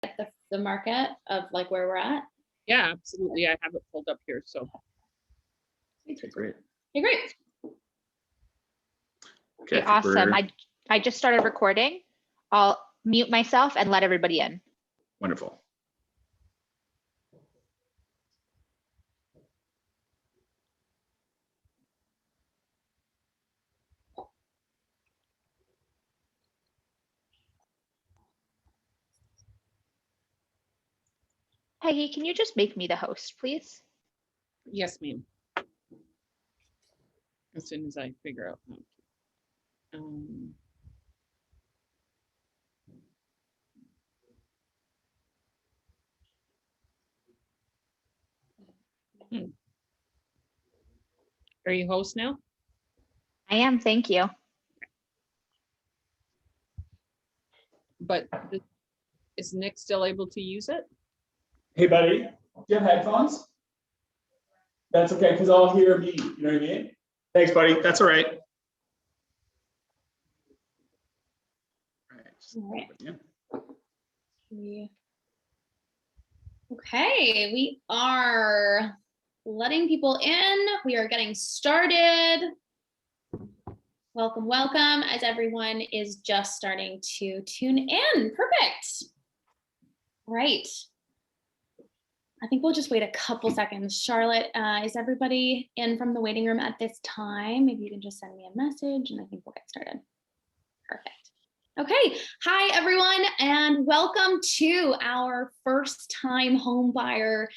the market of like where we're at? Yeah, absolutely. I have it pulled up here. So Okay, great. Okay, great. Okay, Awesome. I just started recording. I'll mute myself and let everybody in. Wonderful. Peggy, can you just make me the host, please? yes, ma'am. As soon as I figure out. Are you host now? I am, thank you. But is Nick still able to use it? Hey, buddy, do you have headphones? That's okay, because I'll hear me. You know what I mean? Thanks, buddy. That's all right. All right. Yeah. Okay, we are letting people in. We are getting started. Welcome, welcome, as everyone is just starting to tune in. Perfect. Right. I think we'll just wait a couple seconds. Charlotte, is everybody in from the waiting room at this time? Maybe you can just send me a message and I think we'll get started. Perfect. Okay, hi everyone, and welcome to our first time home buyer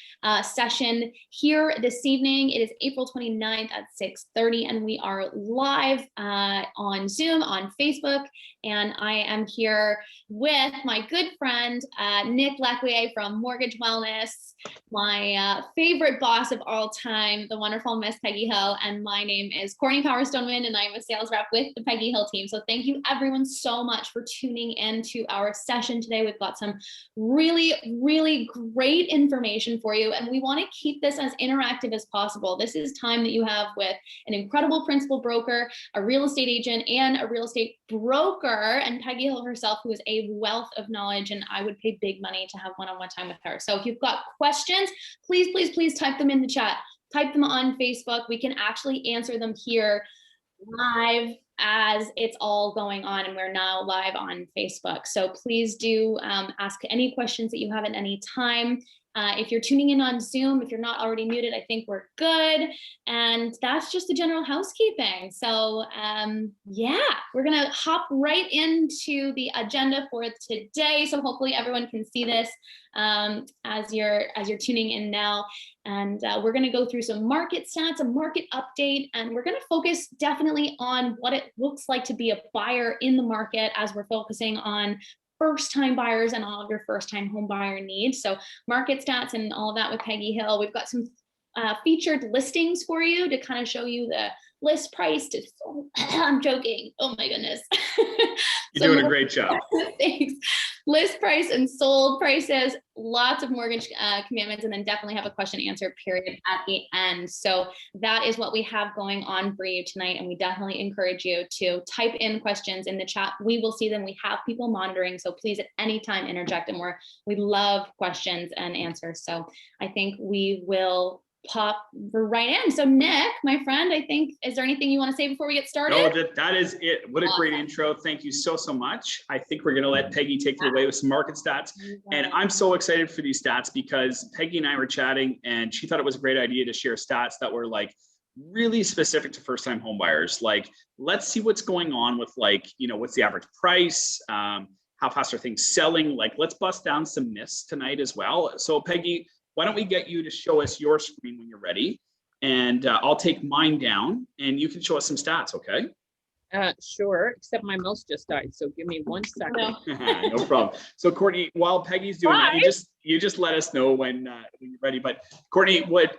session here this evening. It is April 29th at 6:30, and we are live on Zoom, on Facebook, and I am here with my good friend, Nick Lequier from Mortgage Wellness, my favorite boss of all time, the wonderful Miss Peggy Hill, and my name is Courtney Power-Stoneman, and I'm a sales rep with the Peggy Hill team. So thank you everyone so much for tuning in to our session today. We've got some really, really great information for you, and we want to keep this as interactive as possible. This is time that you have with an incredible principal broker, a real estate agent, and a real estate broker, and Peggy Hill herself, who is a wealth of knowledge, and I would pay big money to have one-on-one time with her. So if you've got questions, please, please, please type them in the chat. Type them on Facebook. We can actually answer them here live as it's all going on, and we're now live on Facebook. So please do ask any questions that you have at any time. If you're tuning in on Zoom, if you're not already muted, I think we're good. And that's just the general housekeeping. So yeah, we're gonna hop right into the agenda for today. So hopefully everyone can see this as you're tuning in now. And we're gonna go through some market stats, a market update, and we're gonna focus definitely on what it looks like to be a buyer in the market, as we're focusing on first-time buyers and all of your first-time home buyer needs. So market stats and all of that with Peggy Hill. We've got some featured listings for you to kind of show you the list price. I'm joking. Oh my goodness. You're doing a great job. Thanks. List price and sold prices, lots of mortgage commitments, and then definitely have a question and answer period at the end. So that is what we have going on for you tonight. And we definitely encourage you to type in questions in the chat. We will see them. We have people monitoring. So please at any time interject, and we love questions and answers. So I think we will pop right in. So Nick, my friend, I think, is there anything you want to say before we get started? No, that is it. What a great intro. Thank you so much. I think we're going to let Peggy take it away with some market stats. And I'm so excited for these stats because Peggy and I were chatting and she thought it was a great idea to share stats that were like really specific to first-time home buyers. Like, let's see what's going on with, like, you know, what's the average price? How fast are things selling? Like, let's bust down some myths tonight as well. So Peggy, why don't we get you to show us your screen when you're ready, and I'll take mine down and you can show us some stats, okay? Sure, except my mouse just died, so give me 1 second. No problem. So Courtney, while Peggy's doing that, you just let us know when you're ready. But Courtney, what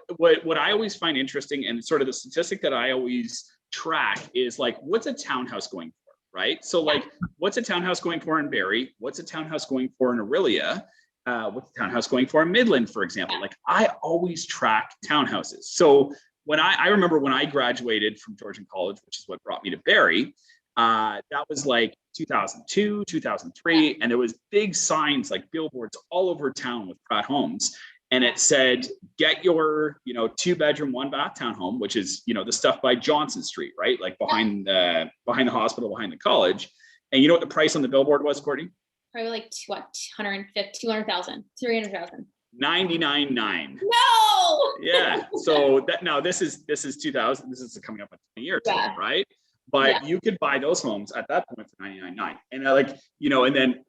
I always find interesting, and sort of the statistic that I always track, is like, what's a townhouse going for, right? So like, what's a townhouse going for in Barrie? What's a townhouse going for in Aurelia? What's the townhouse going for in Midland, for example? Like, I always track townhouses. So when I remember when I graduated from Georgian College, which is what brought me to Barrie, that was like 2002, 2003, and there was big signs like billboards all over town with Pratt Homes. And it said, get your, 2-bedroom, 1-bath townhome, which is, the stuff by Johnson Street, right? Like behind the hospital, behind the college. And you know what the price on the billboard was, Courtney? Probably like 150, 200,000, 300,000. 99.9. No. Yeah. So this is 2000. This is coming up in 20 years, right? But you could buy those homes at that point for 99.9. And and then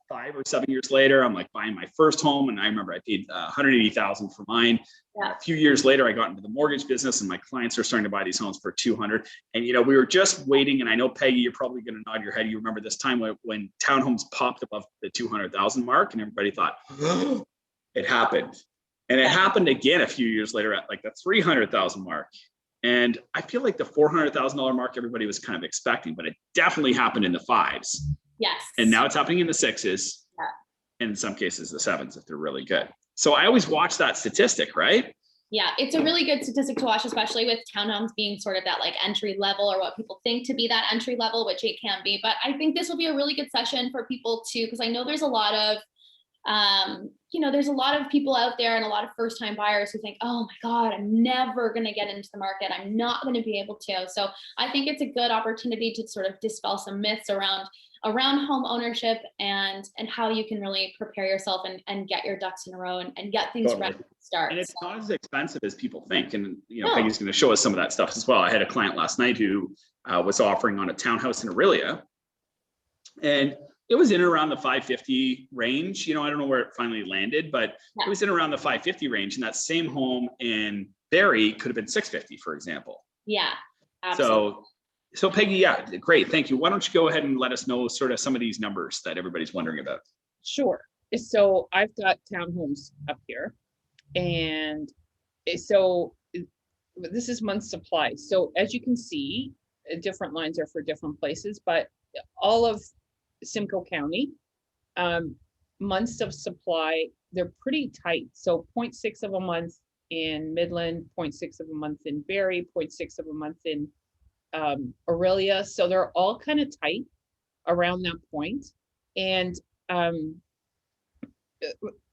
5 or 7 years later, I'm like buying my first home. And I remember I paid 180,000 for mine. Yeah. A few years later, I got into the mortgage business and my clients are starting to buy these homes for 200. And, we were just waiting. And I know, Peggy, you're probably going to nod your head. You remember this time when townhomes popped above the 200,000 mark and everybody thought, oh, it happened. And it happened again a few years later at like the 300,000 mark. And I feel like the $400,000 mark, everybody was kind of expecting, but it definitely happened in the 5s. Yes. And now it's happening in the 6s. Yeah. And in some cases, the 7s, if they're really good. So I always watch that statistic, right? Yeah, it's a really good statistic to watch, especially with townhomes being sort of that like entry level or what people think to be that entry level, which it can be. But I think this will be a really good session for people too, because I know there's a lot of there's a lot of people out there and a lot of first-time buyers who think, oh my God, I'm never going to get into the market. I'm not going to be able to. So I think it's a good opportunity to sort of dispel some myths around home ownership and how you can really prepare yourself and get your ducks in a row and get things ready to start. And it's not as expensive as people think. And, No. Peggy's going to show us some of that stuff as well. I had a client last night who was offering on a townhouse in Aurelia. And it was in around the 550 range. I don't know where it finally landed, but it was in around the 550 range. And that same home in Barrie could have been 650, for example. Yeah, absolutely. So Peggy, yeah, great. Thank you. Why don't you go ahead and let us know sort of some of these numbers that everybody's wondering about? Sure. So I've got townhomes up here. And so this is month supply. So as you can see, different lines are for different places, but all of Simcoe County, months of supply, they're pretty tight. So 0.6 of a month in Midland, 0.6 of a month in Barrie, 0.6 of a month in Aurelia. So they're all kind of tight around that point. And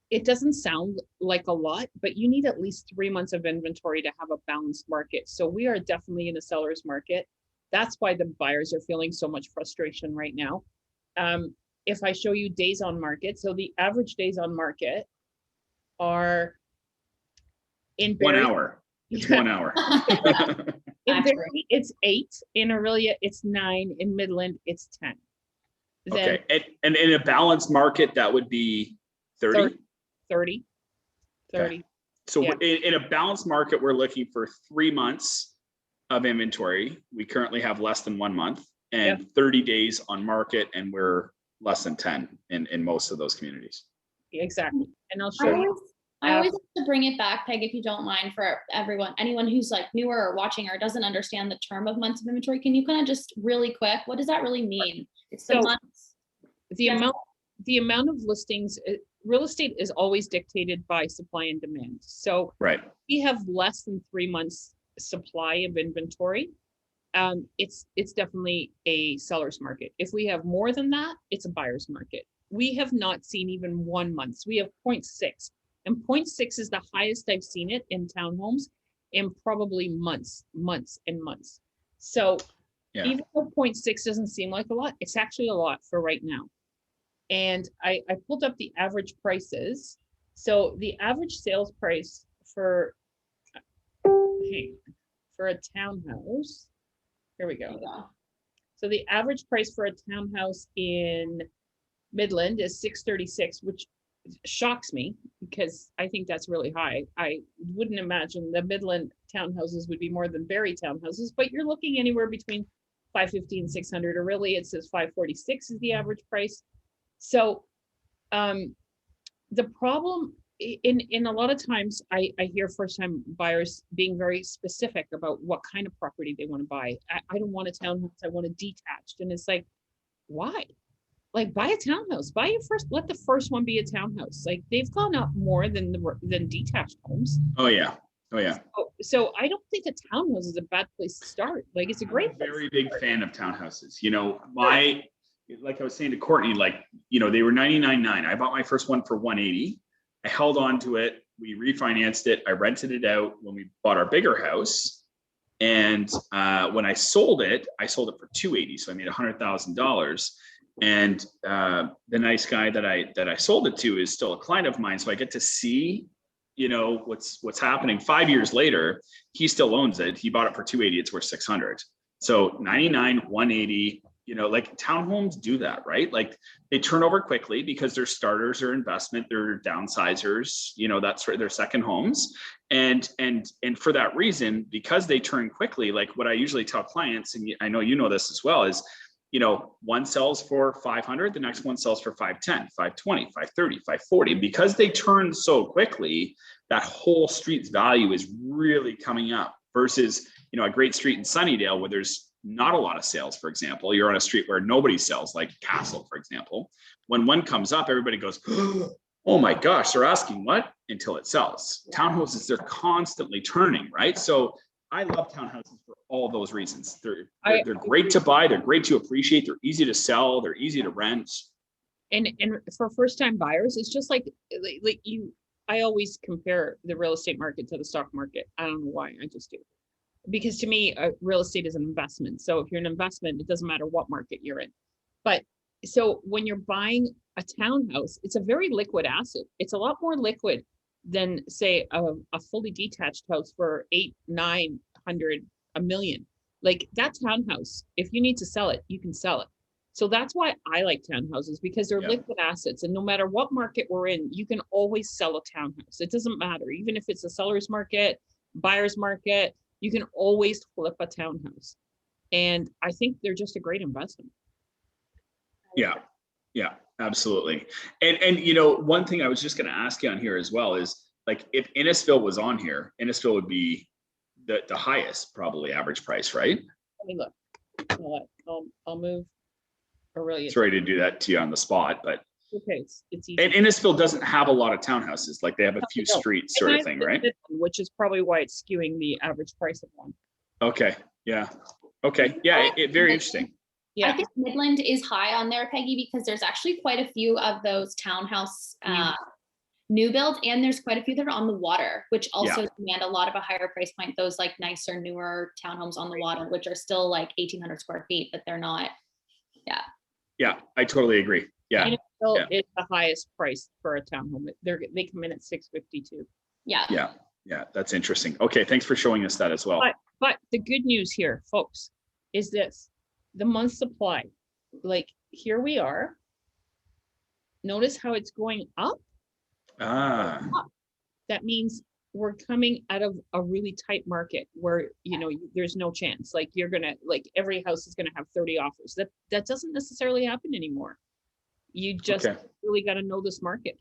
it doesn't sound like a lot, but you need at least 3 months of inventory to have a balanced market. So we are definitely in a seller's market. That's why the buyers are feeling so much frustration right now. If I show you days on market, so the average days on market are in Barrie, 1 hour. It's 1 hour. in Barrie, it's 8. In Aurelia, it's 9. In Midland, it's 10. Then Okay. And in a balanced market, that would be 30? 30. Okay. So Yeah. in a balanced market, we're looking for 3 months of inventory. We currently have less than 1 month and 30 days on market, and we're less than 10 in most of those communities. Exactly. And I'll show you. I always have to bring it back, Peg, if you don't mind, for anyone who's like newer or watching or doesn't understand the term of months of inventory. Can you kind of just really quick, what does that really mean? It's the months. The amount of listings, real estate is always dictated by supply and demand. So right. We have less than 3 months supply of inventory. It's definitely a seller's market. If we have more than that, it's a buyer's market. We have not seen even 1 month. So we have 0.6, and 0.6 is the highest I've seen it in townhomes in probably months. So even though 0.6 doesn't seem like a lot, it's actually a lot for right now. And I pulled up the average prices. So the average sales price for a townhouse, here we go. So the average price for a townhouse in Midland is $636, which shocks me because I think that's really high. I wouldn't imagine the Midland townhouses would be more than Barrie townhouses, but you're looking anywhere between $550 and $600, or really it says $546 is the average price. So the problem in a lot of times I hear first-time buyers being very specific about what kind of property they want to buy. I don't want a townhouse, I want a detached. And it's like, why? Like, buy a townhouse, let the first one be a townhouse. Like, they've gone up more than detached homes. Oh yeah. So I don't think a townhouse is a bad place to start. Like, it's a great I'm a very big fan of townhouses. like I was saying to Courtney, like, you know, they were 99.9. I bought my first one for 180. I held on to it. We refinanced it. I rented it out when we bought our bigger house. And when I sold it for 280. So I made $100,000. And the nice guy that I sold it to is still a client of mine. So I get to see, you know, what's happening. 5 years later, he still owns it. He bought it for 280. It's worth 600. So 99, 180, you know, like townhomes do that, right? Like they turn over quickly because they're starters or investment, they're downsizers, you know, that's their second homes. And for that reason, because they turn quickly, like what I usually tell clients, and I know you know this as well, is, you know, one sells for 500, the next one sells for 510, 520, 530, 540. Because they turn so quickly, that whole street's value is really coming up versus, you know, a great street in Sunnydale where there's not a lot of sales, for example. You're on a street where nobody sells, like Castle, for example. When one comes up, everybody goes, oh my gosh, they're asking what? Until it sells. Townhouses, they're constantly turning, right? So I love townhouses for all those reasons. They're great to buy, they're great to appreciate, they're easy to sell, they're easy to rent. And for first-time buyers, it's just like I always compare the real estate market to the stock market. I don't know why, I just do. Because to me, real estate is an investment. So if you're an investment, it doesn't matter what market you're in. But so when you're buying a townhouse, it's a very liquid asset. It's a lot more liquid than, say, a fully detached house for 800, 900, $1 million. Like that townhouse, if you need to sell it, you can sell it. So that's why I like townhouses, because they're liquid assets. And no matter what market we're in, you can always sell a townhouse. It doesn't matter. Even if it's a seller's market, buyer's market, you can always flip a townhouse. And I think they're just a great investment. Yeah, absolutely. And you know, one thing I was just going to ask you on here as well is, like, if Innisfil was on here, Innisfil would be the highest probably average price, right? Let me look. I'll move Aurelia. Sorry to do that to you on the spot, but okay, it's easy. And Innisfil doesn't have a lot of townhouses. Like they have a few streets sort of thing, right? Which is probably why it's skewing the average price of one. Okay. Yeah. Okay. Yeah. Very interesting. Yeah. I think Midland is high on there, Peggy, because there's actually quite a few of those townhouse new builds, and there's quite a few that are on the water, which also demand a lot of a higher price point. Those like nicer, newer townhomes on the water, which are still like 1,800 square feet, but they're not. Yeah. Yeah, I totally agree. Yeah. It's the highest price for a townhome. They come in at $652. Yeah. Yeah. That's interesting. Okay. Thanks for showing us that as well. But the good news here, folks, is this: the month supply. Like here we are. Notice how it's going up. That means we're coming out of a really tight market where, you know, there's no chance. Like you're gonna, like every house is gonna have 30 offers. That doesn't necessarily happen anymore. You just really got to know this market.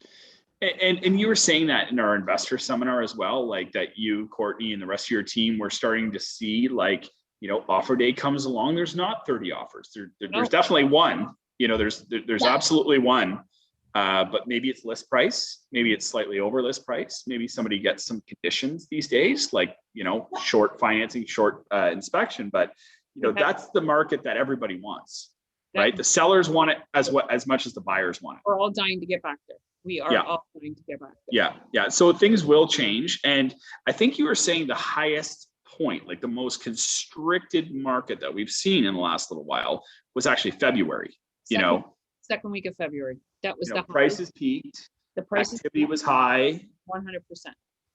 And you were saying that in our investor seminar as well, like that you, Courtney, and the rest of your team were starting to see, like, you know, offer day comes along. There's not 30 offers. There's definitely one. You know, there's absolutely one. But maybe it's list price. Maybe it's slightly over list price. Maybe somebody gets some conditions these days, like, you know, short financing, short inspection. But, you know, that's the market that everybody wants. Right, the sellers want it as much as the buyers want it. We're all dying to get back there. We are all dying to get back there. Yeah. So things will change, and I think you were saying the highest point, like the most constricted market that we've seen in the last little while, was actually February. Second week of February. That was the prices peaked. The price activity was high. 100%.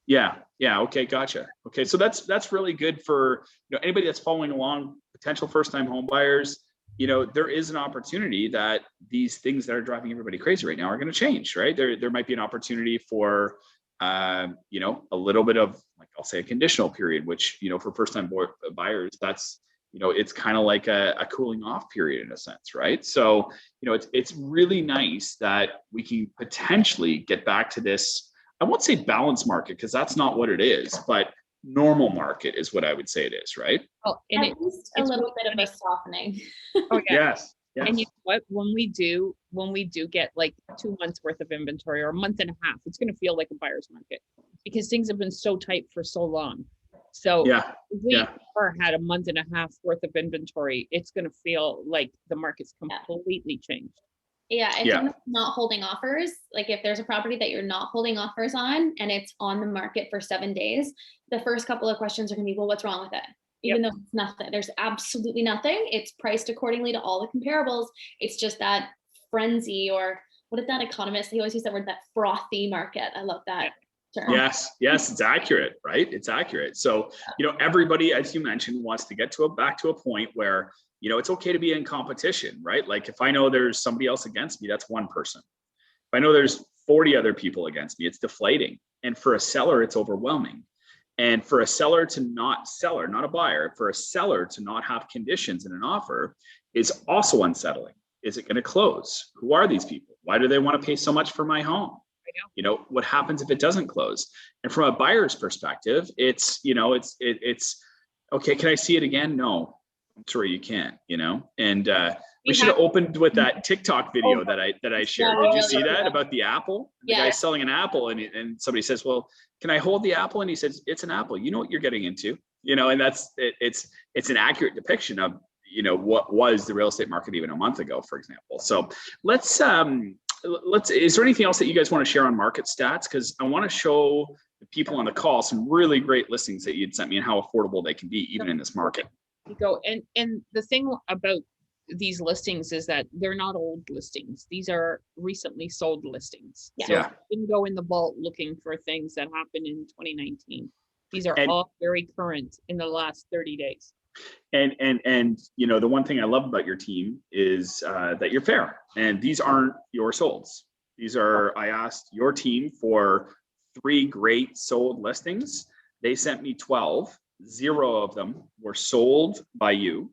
Yeah. Okay. Gotcha. Okay. So that's really good for, you know, anybody that's following along, potential first-time home buyers. You know, there is an opportunity that these things that are driving everybody crazy right now are going to change, right? There might be an opportunity for, you know, a little bit of, like, I'll say a conditional period, which, you know, for first-time buyers, that's, you know, it's kind of like a cooling off period in a sense, right? So, you know, it's really nice that we can potentially get back to this, I won't say balanced market, because that's not what it is, but normal market is what I would say it is, right? Oh, and at least a little bit of a softening. Oh yeah. Yes. And you know what? When we do get like 2 months worth of inventory or a month and a half, it's going to feel like a buyer's market, because things have been so tight for so long. So Yeah, if we yeah. ever had a month and a half worth of inventory, it's going to feel like the market's Yeah. completely changed. Yeah, if Yeah. someone's not holding offers, like if there's a property that you're not holding offers on and it's on the market for 7 days, the first couple of questions are gonna be, well, what's wrong with it? Even though it's nothing, there's absolutely nothing. It's priced accordingly to all the comparables. It's just that frenzy, or what did that economist, he always used that word, that frothy market. I love that term. Yes, it's accurate, right? It's accurate. So, everybody, as you mentioned, wants to get back to a point where, it's okay to be in competition, right? Like if I know there's somebody else against me, that's one person. If I know there's 40 other people against me, it's deflating. And for a seller, it's overwhelming. And for a seller to not a buyer, for a seller to not have conditions in an offer is also unsettling. Is it going to close? Who are these people? Why do they want to pay so much for my home? What happens if it doesn't close? And from a buyer's perspective, it's okay. Can I see it again? No, I'm sorry, you can't, and we should have opened with that TikTok video that I shared. Did you see that about the apple? The guy's selling an apple and somebody says, well, can I hold the apple? And he says, it's an apple. You know what you're getting into, and that's, it's an accurate depiction of, what was the real estate market even a month ago, for example. So let's, is there anything else that you guys want to share on market stats? Because I want to show the people on the call some really great listings that you'd sent me and how affordable they can be even in this market. You go, and the thing about these listings is that they're not old listings. These are recently sold listings. Yeah. So you can go in the vault looking for things that happened in 2019. These are all very current in the last 30 days. And the one thing I love about your team is that you're fair, and these aren't your solds. These are, I asked your team for 3 great sold listings. They sent me 12. 0 of them were sold by you.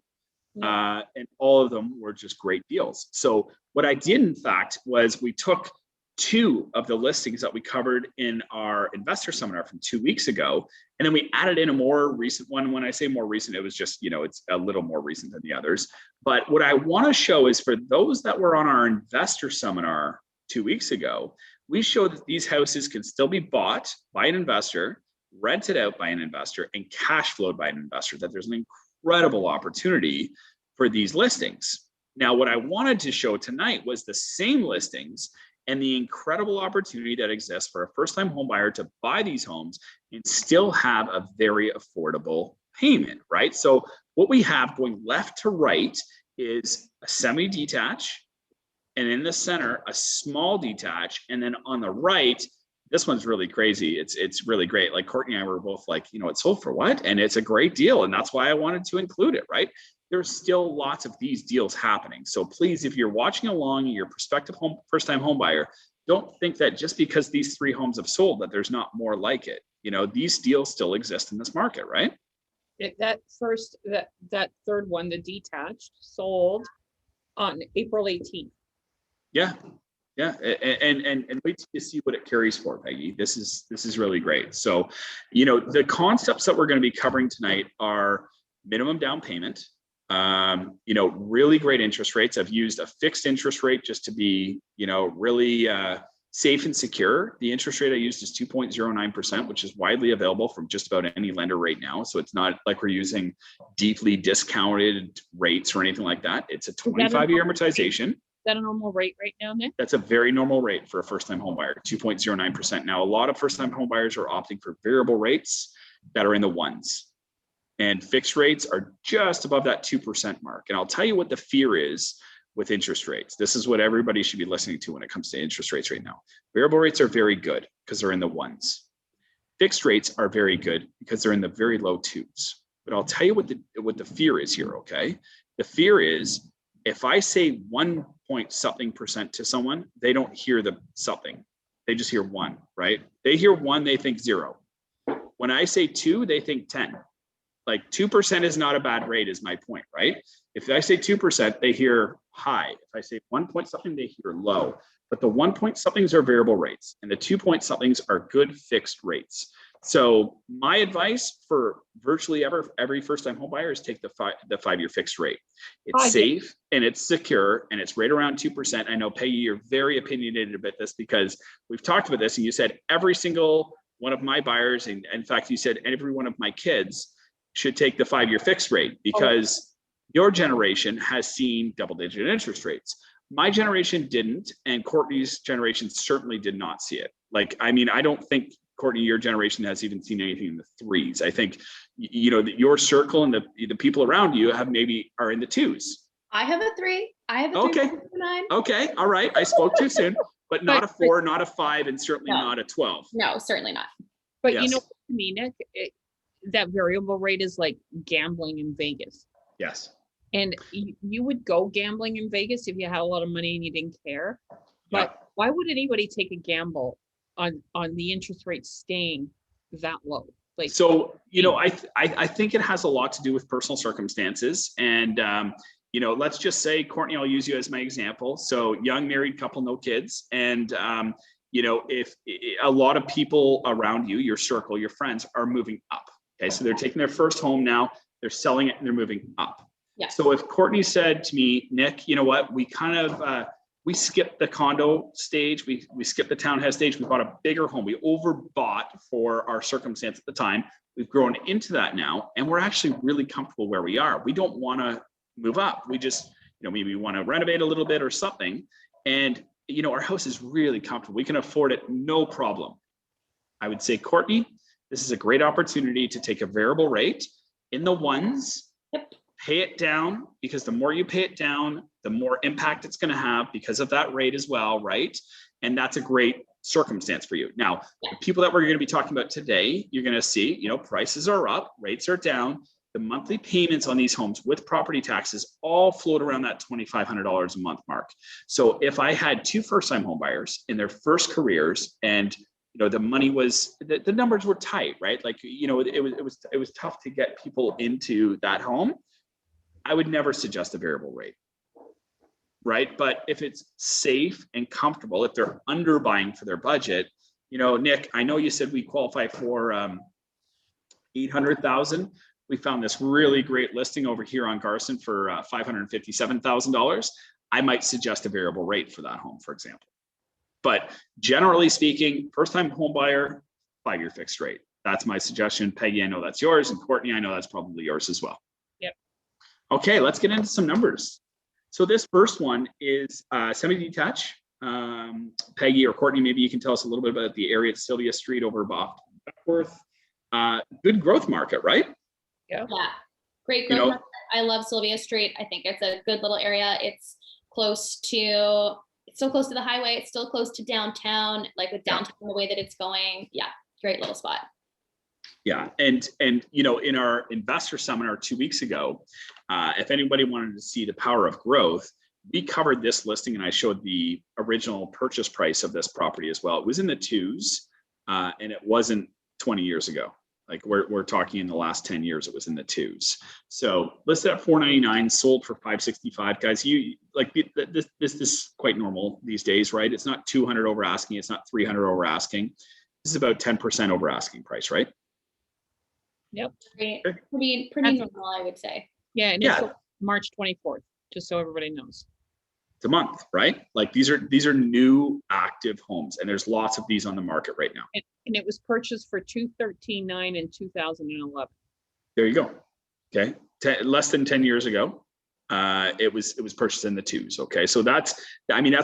And all of them were just great deals. So what I did, in fact, was we took 2 of the listings that we covered in our investor seminar from 2 weeks ago, and then we added in a more recent one. When I say more recent, it was just, it's a little more recent than the others. But what I want to show is for those that were on our investor seminar 2 weeks ago, we showed that these houses can still be bought by an investor, rented out by an investor, and cash flowed by an investor, that there's an incredible opportunity for these listings. Now, what I wanted to show tonight was the same listings and the incredible opportunity that exists for a first-time home buyer to buy these homes and still have a very affordable payment, right? So what we have going left to right is a semi-detached, and in the center, a small detached, and then on the right, this one's really crazy. It's really great. Like Courtney and I were both like, it sold for what? And it's a great deal. And that's why I wanted to include it, right? There's still lots of these deals happening. So please, if you're watching along and you're a prospective first-time home buyer, don't think that just because these 3 homes have sold that there's not more like it. These deals still exist in this market, right? That third one, the detached, sold on April 18th. Yeah. And wait till you see what it carries for, Peggy. This is really great. So, the concepts that we're going to be covering tonight are minimum down payment, really great interest rates. I've used a fixed interest rate just to be, really safe and secure. The interest rate I used is 2.09%, which is widely available from just about any lender right now. So it's not like we're using deeply discounted rates or anything like that. It's a 25-year amortization. Is that a normal rate right now, Nick? That's a very normal rate for a first-time home buyer, 2.09%. Now, a lot of first-time home buyers are opting for variable rates that are in the ones, and fixed rates are just above that 2% mark. And I'll tell you what the fear is with interest rates. This is what everybody should be listening to when it comes to interest rates right now. Variable rates are very good because they're in the ones. Fixed rates are very good because they're in the very low 2s. But I'll tell you what the fear is here, okay? The fear is, if I say 1 point something percent to someone, they don't hear the something. They just hear 1, right? They hear 1, they think 0. When I say 2, they think 10. Like 2% is not a bad rate is my point, right? If I say 2%, they hear high. If I say 1 point something, they hear low. But the 1 point somethings are variable rates, and the 2 point somethings are good fixed rates. So my advice for virtually every first-time home buyer is take the 5-year fixed rate. It's safe and it's secure and it's right around 2%. I know, Peggy, you're very opinionated about this because we've talked about this, and you said every single one of my buyers, and in fact, you said every one of my kids should take the 5-year fixed rate because your generation has seen double-digit interest rates. My generation didn't, and Courtney's generation certainly did not see it. Like, I mean, I don't think, Courtney, your generation has even seen anything in the 3s. I think, you know, that your circle and the people around you have maybe are in the 2s. I have a 3. I have a 3.9. Okay. Okay. All right. I spoke too soon, but not a 4, not a 5, and certainly not a 12. No, certainly not. But Yes. you know, what I mean, Nick, that variable rate is like gambling in Vegas. Yes. And you would go gambling in Vegas if you had a lot of money and you didn't care. But why would anybody take a gamble on the interest rate staying that low? Like, so, you know, I think it has a lot to do with personal circumstances. And, you know, let's just say, Courtney, I'll use you as my example. So young married couple, no kids. And, you know, if a lot of people around you, your circle, your friends are moving up. Okay. So they're taking their first home now, they're selling it and they're moving up. Yeah. So if Courtney said to me, Nick, you know what, we kind of, we skipped the condo stage. We skipped the townhouse stage. We bought a bigger home. We overbought for our circumstance at the time. We've grown into that now, and we're actually really comfortable where we are. We don't want to move up. We just, you know, maybe we want to renovate a little bit or something. And, you know, our house is really comfortable. We can afford it, no problem. I would say, Courtney, this is a great opportunity to take a variable rate in the 1s. Yep. Pay it down, because the more you pay it down, the more impact it's going to have because of that rate as well, right? And that's a great circumstance for you. Now, the people that we're going to be talking about today, you're going to see, you know, prices are up, rates are down. The monthly payments on these homes with property taxes all float around that $2,500 a month mark. So if I had 2 first-time home buyers in their first careers, and you know, the money was, the numbers were tight, right? Like, you know, it was tough to get people into that home. I would never suggest a variable rate, right? But if it's safe and comfortable, if they're under buying for their budget, you know, Nick, I know you said we qualify for 800,000. We found this really great listing over here on Garson for $557,000. I might suggest a variable rate for that home, for example. But generally speaking, first-time home buyer, 5-year fixed rate. That's my suggestion. Peggy, I know that's yours, and Courtney, I know that's probably yours as well. Yep. Okay, let's get into some numbers. So this first one is semi-detached. Peggy or Courtney, maybe you can tell us a little bit about the area at Sylvia Street over Buckworth. Good growth market, right? Yeah. Yeah. Great growth market. I love Sylvia Street. I think it's a good little area. It's still close to the highway. It's still close to downtown, like with downtown the way that it's going. Yeah, great little spot. Yeah, and you know, in our investor seminar 2 weeks ago, if anybody wanted to see the power of growth, we covered this listing and I showed the original purchase price of this property as well. It was in the 2s, and it wasn't 20 years ago. Like we're talking in the last 10 years, it was in the 2s. So listed at $499, sold for $565. Guys, you like this is quite normal these days, right? It's not 200 over asking, it's not 300 over asking. This is about 10% over asking price, right? Yep. Pretty normal, I would say. Yeah, and it's March 24th, just so everybody knows. It's a month, right? Like these are new active homes, and there's lots of these on the market right now. And it was purchased for $213,900 in 2011. There you go. Okay, less than 10 years ago, it was purchased in the 2s. Okay, so that's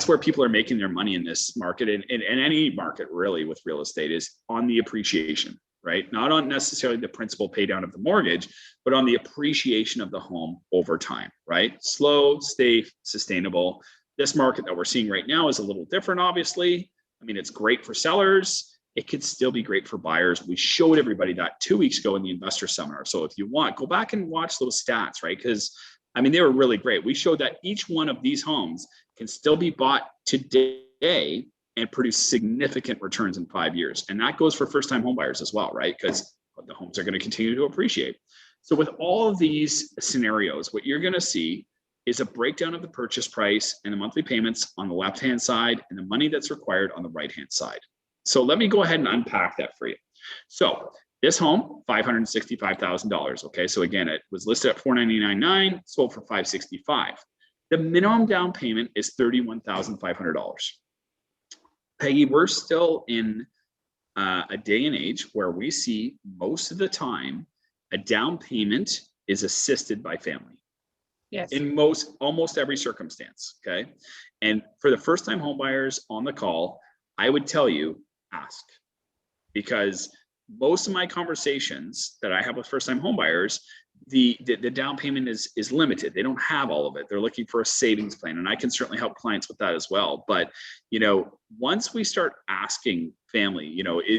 where people are making their money in this market, and any market really with real estate is on the appreciation, right? Not on necessarily the principal pay down of the mortgage, but on the appreciation of the home over time, right? Slow, safe, sustainable. This market that we're seeing right now is a little different, obviously. I mean, it's great for sellers. It could still be great for buyers. We showed everybody that 2 weeks ago in the investor seminar. So if you want, go back and watch those stats, right? Because I mean, they were really great. We showed that each one of these homes can still be bought today and produce significant returns in 5 years. And that goes for first-time home buyers as well, right? Because the homes are going to continue to appreciate. So with all of these scenarios, what you're going to see is a breakdown of the purchase price and the monthly payments on the left-hand side and the money that's required on the right-hand side. So let me go ahead and unpack that for you. So this home, $565,000. Okay, so again, it was listed at $499,900, sold for $565,000. The minimum down payment is $31,500. Peggy, we're still in a day and age where we see most of the time a down payment is assisted by family Yes. in almost every circumstance. Okay. And for the first time home buyers on the call, I would tell you, ask, because most of my conversations that I have with first time home buyers, the down payment is limited. They don't have all of it. They're looking for a savings plan, and I can certainly help clients with that as well. But, once we start asking family,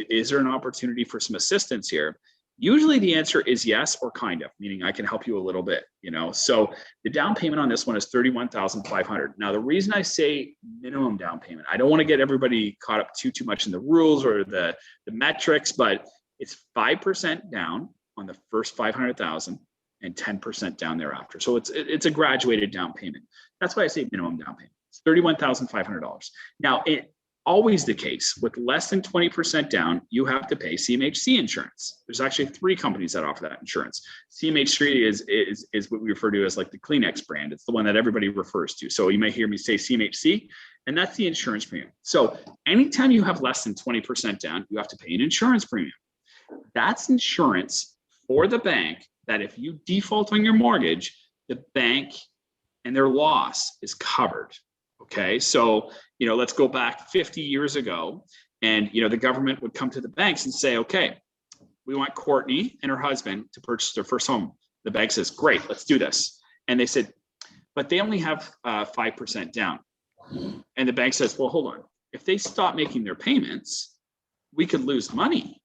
is there an opportunity for some assistance here? Usually the answer is yes, or kind of, meaning I can help you a little bit, So the down payment on this one is $31,500. Now, the reason I say minimum down payment, I don't want to get everybody caught up too much in the rules or the metrics, but it's 5% down on the first 500,000 and 10% down thereafter. So it's a graduated down payment. That's why I say minimum down payment. It's $31,500. Now, always the case with less than 20% down, you have to pay Cmhc Insurance. There's actually 3 companies that offer that insurance. Cmhc is what we refer to as like the Kleenex brand. It's the one that everybody refers to. So you may hear me say Cmhc, and that's the insurance premium. So anytime you have less than 20% down, you have to pay an insurance premium. That's insurance for the bank that if you default on your mortgage, the bank and their loss is covered. Okay, so let's go back 50 years ago, and the government would come to the banks and say, okay, we want Courtney and her husband to purchase their first home. The bank says, great, let's do this. And they said, but they only have 5% down. And the bank says, well, hold on. If they stop making their payments, we could lose money.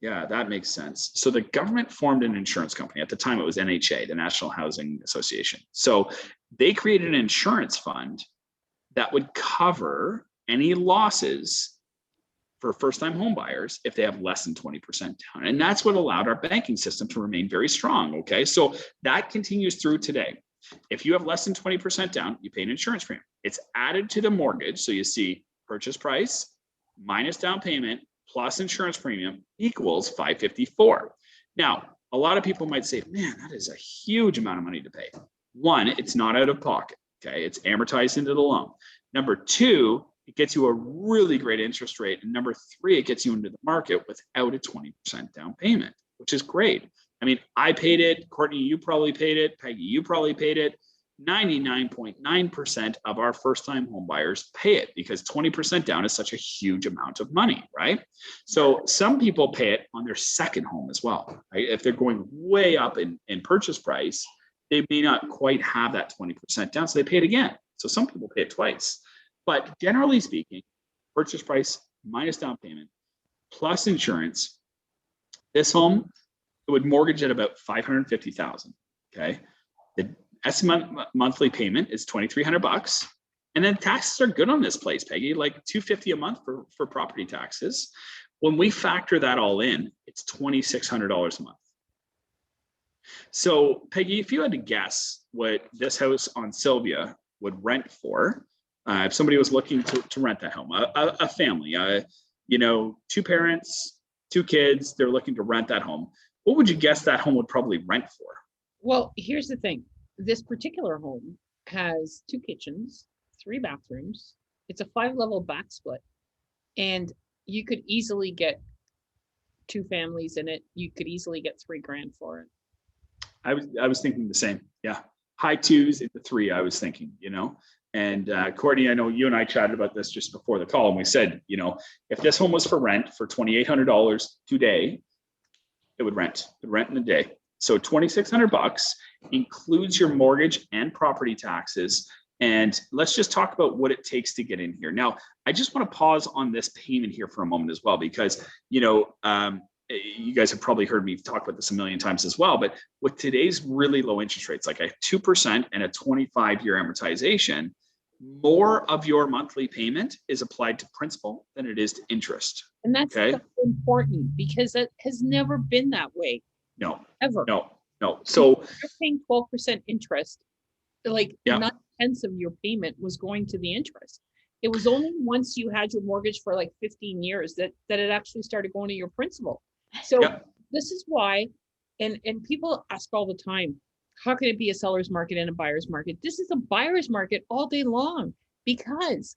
Yeah, that makes sense. So the government formed an insurance company. At the time, it was NHA, the National Housing Association. So they created an insurance fund that would cover any losses for first-time home buyers if they have less than 20% down. And that's what allowed our banking system to remain very strong. Okay, so that continues through today. If you have less than 20% down, you pay an insurance premium. It's added to the mortgage. So you see purchase price minus down payment plus insurance premium equals $554. Now, a lot of people might say, man, that is a huge amount of money to pay. One, it's not out of pocket. Okay, it's amortized into the loan. Number 2, it gets you a really great interest rate. And number 3, it gets you into the market without a 20% down payment, which is great. I mean, I paid it. Courtney, you probably paid it. Peggy, you probably paid it. 99.9% of our first-time home buyers pay it because 20% down is such a huge amount of money, right? So some people pay it on their second home as well, right? If they're going way up in purchase price, they may not quite have that 20% down, so they pay it again. So some people pay it twice. But generally speaking, purchase price minus down payment plus insurance, this home, it would mortgage at about $550,000, okay? The estimate monthly payment is $2,300, and then taxes are good on this place, Peggy, like $250 a month for property taxes. When we factor that all in, it's $2,600 a month. So Peggy, if you had to guess what this house on Sylvia would rent for, if somebody was looking to rent that home, a family, 2 parents, 2 kids, they're looking to rent that home, what would you guess that home would probably rent for? Well, here's the thing. This particular home has 2 kitchens, 3 bathrooms. It's a 5-level back split, and you could easily get 2 families in it. You could easily get $3,000 for it. I was thinking the same. Yeah. High 2s into 3, I was thinking, and Courtney, I know you and I chatted about this just before the call, and we said, if this home was for rent for $2,800 today, it would rent in a day. So $2,600 includes your mortgage and property taxes. And let's just talk about what it takes to get in here. Now, I just want to pause on this payment here for a moment as well, because, you guys have probably heard me talk about this a million times as well, but with today's really low interest rates, like a 2% and a 25-year amortization, more of your monthly payment is applied to principal than it is to interest. And that's okay? So important, because it has never been that way. No, ever. No. So you're paying 12% interest, like yeah. 9/10 of your payment was going to the interest. It was only once you had your mortgage for like 15 years that it actually started going to your principal. So this is why, and people ask all the time, how can it be a seller's market and a buyer's market? This is a buyer's market all day long, because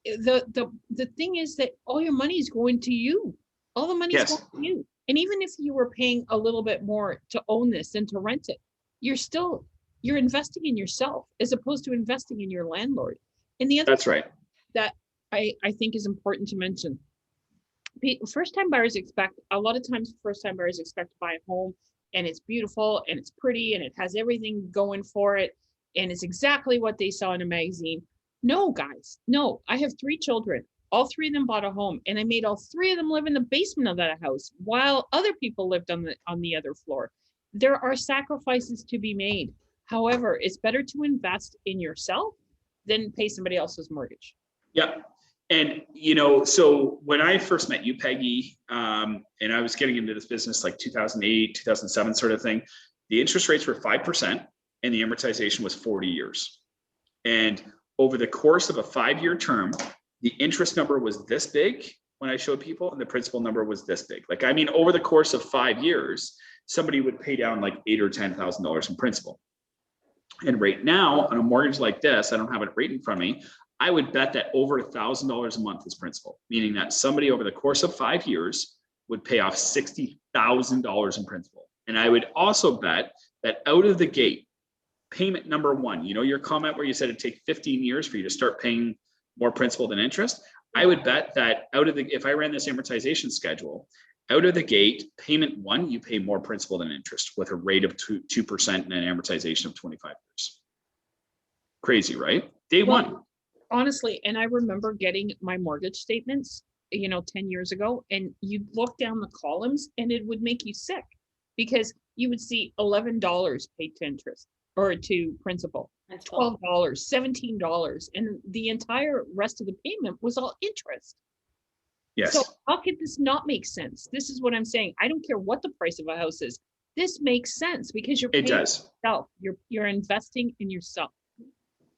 the thing is that all your money is going to you. All the money is Yes. going to you. And even if you were paying a little bit more to own this than to rent it, you're investing in yourself as opposed to investing in your landlord. And the other That's right. that I think is important to mention, first-time buyers expect, a lot of times first-time buyers expect to buy a home and it's beautiful and it's pretty and it has everything going for it and it's exactly what they saw in a magazine. No, guys, no. I have 3 children. All 3 of them bought a home, and I made all 3 of them live in the basement of that house while other people lived on the other floor. There are sacrifices to be made. However, it's better to invest in yourself than pay somebody else's mortgage. Yeah. And, you know, so when I first met you, Peggy, and I was getting into this business like 2008, 2007 sort of thing, the interest rates were 5% and the amortization was 40 years. And over the course of a 5-year term, the interest number was this big when I showed people, and the principal number was this big. Like, I mean, over the course of 5 years, somebody would pay down like $8,000 or $10,000 in principal. And right now, on a mortgage like this, I don't have it right in front of me, I would bet that over $1,000 a month is principal, meaning that somebody over the course of 5 years would pay off $60,000 in principal. And I would also bet that out of the gate, payment number 1, you know, your comment where you said it'd take 15 years for you to start paying more principal than interest, I would bet that if I ran this amortization schedule, out of the gate, payment 1, you pay more principal than interest with a rate of 2% and an amortization of 25 years. Crazy, right? Day one. Honestly, and I remember getting my mortgage statements, 10 years ago, and you'd look down the columns and it would make you sick because you would see $11 paid to interest or to principal, $12, $17, and the entire rest of the payment was all interest. Yes. So how could this not make sense? This is what I'm saying. I don't care what the price of a house is. This makes sense because you're paying yourself. You're investing in yourself.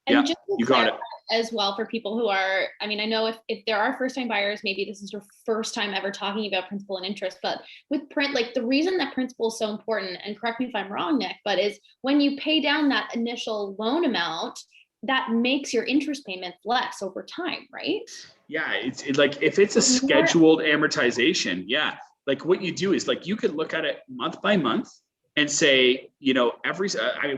And yeah, just you got it. As well for people who are, I mean, I know if there are first time buyers, maybe this is your first time ever talking about principal and interest, but with like the reason that principal is so important, and correct me if I'm wrong, Nick, but is when you pay down that initial loan amount, that makes your interest payments less over time, right? Yeah, it's like if it's a scheduled amortization, yeah, like what you do is like you could look at it month by month and say, we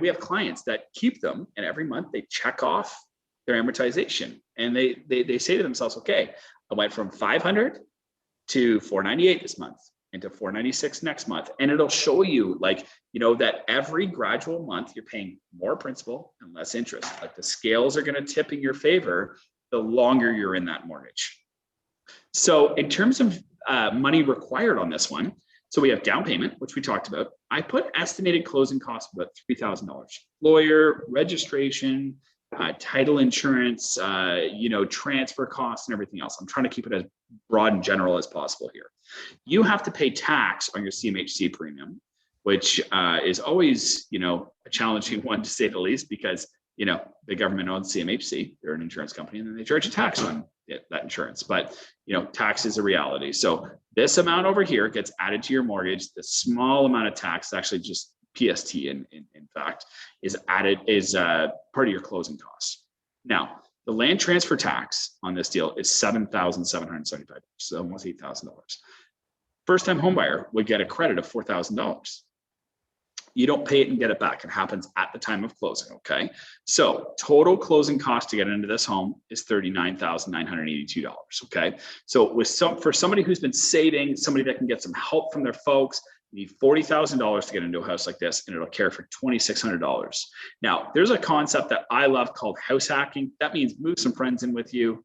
have clients that keep them, and every month they check off their amortization, and they say to themselves, okay, I went from 500 to 498 this month into 496 next month. And it'll show you that every gradual month you're paying more principal and less interest. Like the scales are going to tip in your favor the longer you're in that mortgage. So in terms of money required on this one, so we have down payment, which we talked about. I put estimated closing costs of about $3,000. Lawyer, registration, title insurance, transfer costs and everything else. I'm trying to keep it as broad and general as possible here. You have to pay tax on your CMHC premium, which is always, a challenging one to say the least, because, the government owns CMHC, they're an insurance company, and then they charge a tax on that insurance. But, tax is a reality. So this amount over here gets added to your mortgage. The small amount of tax, actually just PST in fact, is part of your closing costs. Now, the land transfer tax on this deal is $7,775, so almost $8,000. First-time homebuyer would get a credit of $4,000. You don't pay it and get it back. It happens at the time of closing, okay? So total closing cost to get into this home is $39,982, okay? So for somebody who's been saving, somebody that can get some help from their folks, you need $40,000 to get into a house like this, and it'll carry for $2,600. Now, there's a concept that I love called house hacking. That means move some friends in with you,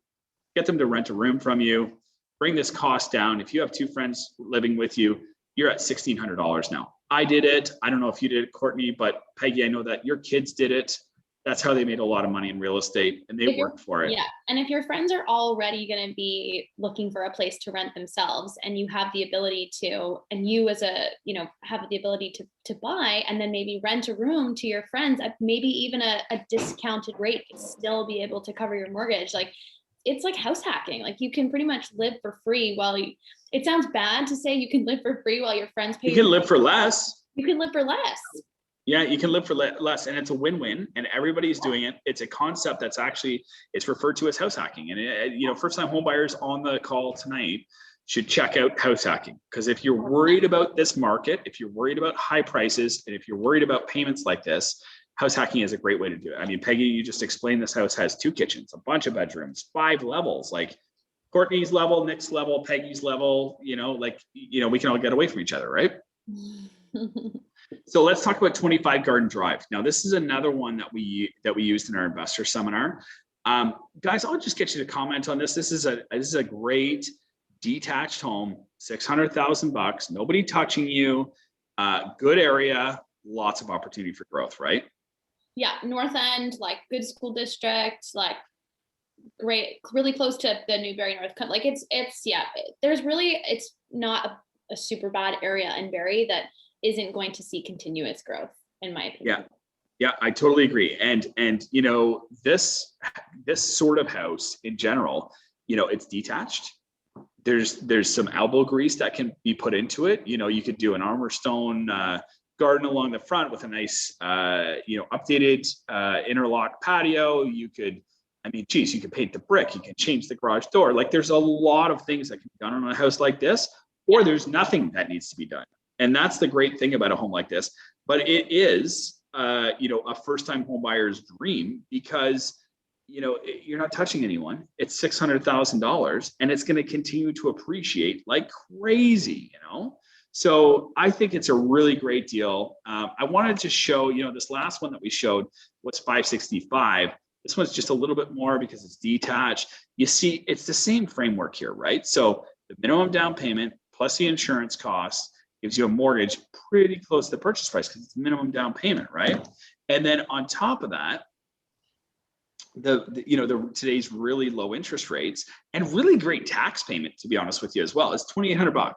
get them to rent a room from you, bring this cost down. If you have 2 friends living with you, you're at $1,600 now. I did it. I don't know if you did it, Courtney, but Peggy, I know that your kids did it. That's how they made a lot of money in real estate, and they worked for it. Yeah. And if your friends are already going to be looking for a place to rent themselves, and you have the ability to, and you as have the ability to buy and then maybe rent a room to your friends at maybe even a discounted rate, to still be able to cover your mortgage. Like, it's like house hacking. Like, you can pretty much live for free it sounds bad to say you can live for free while your friends pay. You can live for less. You can live for less. Yeah, you can live for less, and it's a win-win, and everybody's doing it. It's a concept that's actually, it's referred to as house hacking. And first-time home buyers on the call tonight should check out house hacking, because if you're worried about this market, if you're worried about high prices, and if you're worried about payments like this, house hacking is a great way to do it. I mean, Peggy, you just explained this house has 2 kitchens, a bunch of bedrooms, 5 levels, like Courtney's level, Nick's level, Peggy's level, we can all get away from each other, right? So let's talk about 25 Garden Drive. Now, this is another one that we used in our investor seminar. Guys, I'll just get you to comment on this. This is a great detached home, $600,000, nobody touching you, good area, lots of opportunity for growth, right? Yeah, North End, like good school district, like great, really close to the Newbury North. Like it's not a super bad area in Barrie that isn't going to see continuous growth, in my opinion. Yeah, I totally agree. And this sort of house in general, it's detached. There's some elbow grease that can be put into it. You could do an armor stone garden along the front with a nice updated interlock patio. You could paint the brick, you can change the garage door. Like, there's a lot of things that can be done on a house like this, or there's nothing that needs to be done. And that's the great thing about a home like this. But it is, a first-time home buyer's dream, because, you're not touching anyone. It's $600,000, and it's going to continue to appreciate like crazy, So I think it's a really great deal. I wanted to show, this last one that we showed was 565. This one's just a little bit more because it's detached. You see, it's the same framework here, right? So the minimum down payment plus the insurance costs gives you a mortgage pretty close to the purchase price, because it's minimum down payment, right? And then on top of that, today's really low interest rates and really great tax payment, to be honest with you as well, is $2,800.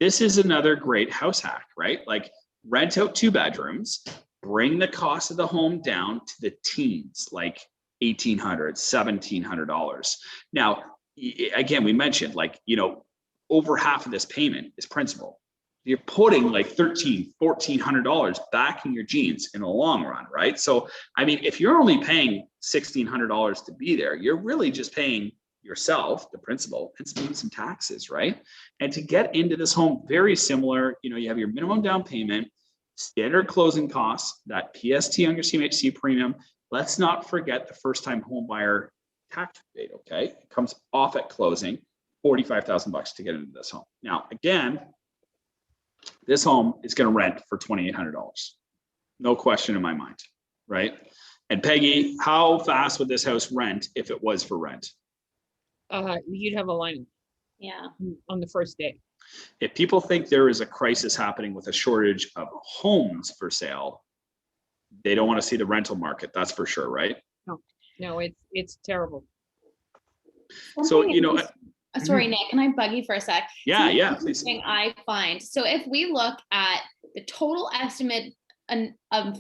This is another great house hack, right? Like, rent out 2 bedrooms, bring the cost of the home down to the teens, like $1,800, $1,700. Now, again, we mentioned, over half of this payment is principal. You're putting like $1,300, $1,400 back in your jeans in the long run, right? So, I mean, if you're only paying $1,600 to be there, you're really just paying yourself, the principal, and maybe some taxes, right? And to get into this home, very similar, you have your minimum down payment, standard closing costs, that PST on your CMHC premium. Let's not forget the first-time home buyer tax rebate, okay? It comes off at closing, $45,000 to get into this home. Now, again, this home is going to rent for $2,800. No question in my mind, right? And Peggy, how fast would this house rent if it was for rent? You'd have a line on the first day. If people think there is a crisis happening with a shortage of homes for sale, they don't want to see the rental market. That's for sure, right? No, it's terrible. So, sorry, Nick, can I bug you for a sec? Yeah, please. Thing I find. So if we look at the total estimate of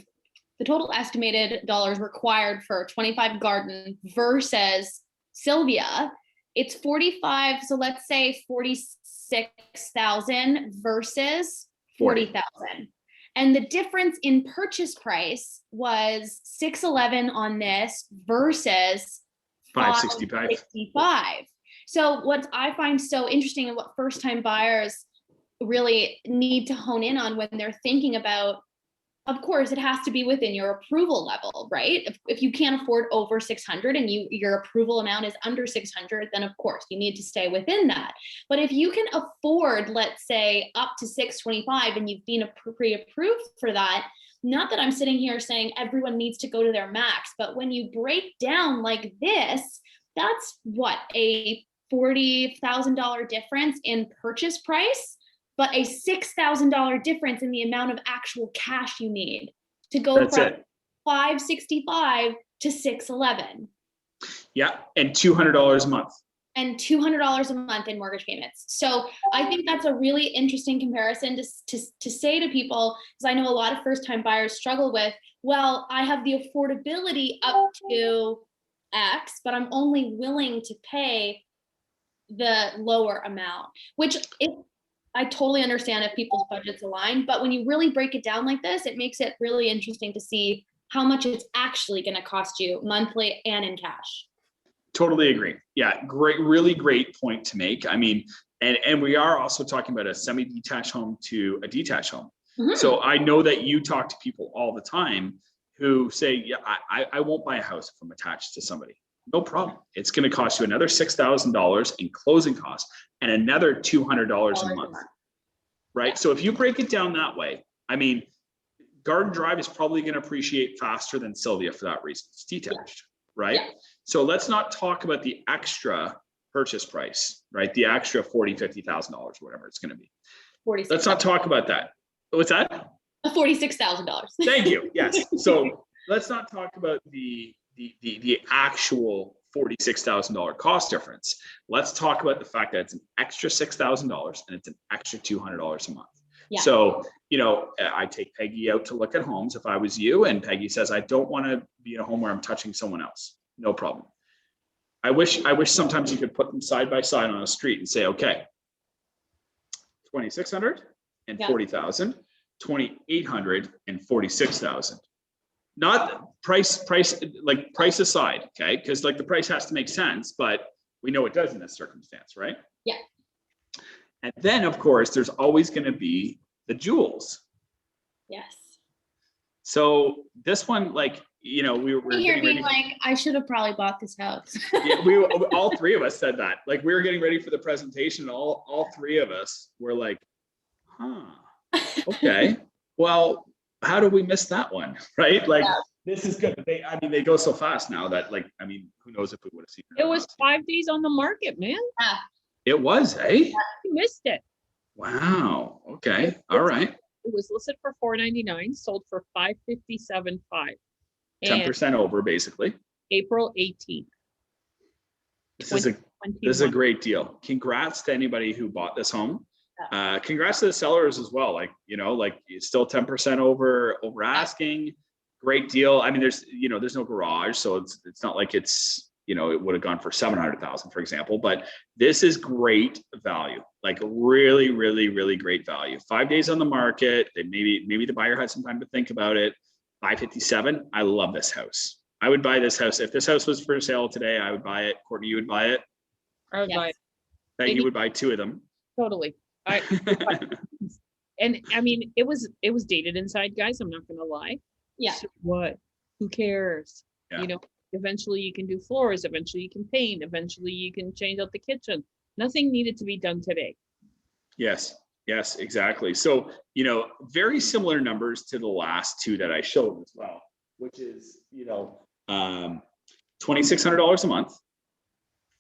the total estimated dollars required for 25 Garden versus Sylvia, it's 45. So let's say 46,000 versus 40,000. And the difference in purchase price was 611 on this versus 565. So what I find so interesting, and what first-time buyers really need to hone in on when they're thinking about, of course, it has to be within your approval level, right? If you can't afford over 600 and your approval amount is under 600, then of course you need to stay within that. But if you can afford, let's say, up to 625 and you've been pre-approved for that, not that I'm sitting here saying everyone needs to go to their max, but when you break down like this, that's what, a $40,000 difference in purchase price, but a $6,000 difference in the amount of actual cash you need to go from 565 to 611. Yeah, and $200 a month. And $200 a month in mortgage payments. So I think that's a really interesting comparison to say to people, because I know a lot of first-time buyers struggle with, well, I have the affordability up to X, but I'm only willing to pay the lower amount, which if I totally understand if people's budgets align, but when you really break it down like this, it makes it really interesting to see how much it's actually going to cost you monthly and in cash. Totally agree. Yeah, great, really great point to make. I mean, and we are also talking about a semi-detached home to a detached home. So I know that you talk to people all the time who say, yeah, I won't buy a house if I'm attached to somebody. No problem. It's going to cost you another $6,000 in closing costs and another $200 a month. Right. Yeah. So if you break it down that way, I mean, Garden Drive is probably going to appreciate faster than Sylvia for that reason. It's detached, right? Yeah. So let's not talk about the extra purchase price, right? The extra $40,000, $50,000, whatever it's going to be. Let's not talk about that. What's that? $46,000. Thank you. Yes. So let's not talk about the actual $46,000 cost difference. Let's talk about the fact that it's an extra $6,000 and it's an extra $200 a month. Yeah. So, you know, I take Peggy out to look at homes if I was you, and Peggy says, I don't want to be in a home where I'm touching someone else. No problem. I wish sometimes you could put them side by side on a street and say, okay, 2,600 and 40,000, 2,800 and 46,000. Not price aside, okay? Because like the price has to make sense, but we know it does in this circumstance, right? Yeah. And then of course, there's always going to be the jewels. Yes. So this one, like, you know, we were Here getting being ready. like, I should have probably bought this house. Yeah, all three of us said that. Like we were getting ready for the presentation. All three of us were like, huh, okay. Well, how do we miss that one? Right? Like this is good. They go so fast now that like, I mean, who knows if we would have seen it. It was 5 days on the market, man. It was, eh? You missed it. Wow. Okay. All right. It was listed for $499, sold for $557.5. 10% over basically. April 18th. This is a great deal. Congrats to anybody who bought this home. Congrats to the sellers as well. Like, you know, like it's still 10% over asking. Great deal. I mean, there's no garage, so it's not like it's, you know, it would have gone for 700,000, for example, but this is great value, like really, really, really great value. 5 days on the market. Maybe the buyer had some time to think about it. 557. I love this house. I would buy this house. If this house was for sale today, I would buy it. Courtney, you would buy it. I would buy it. Peggy would buy 2 of them. Totally. And I mean, it was dated inside, guys. I'm not gonna lie. Yeah. So what? Who cares? Yeah. You know, eventually you can do floors. Eventually you can paint. Eventually you can change out the kitchen. Nothing needed to be done today. Yes, exactly. So, you know, very similar numbers to the last 2 that I showed as well, which is, you know, $2,600 a month,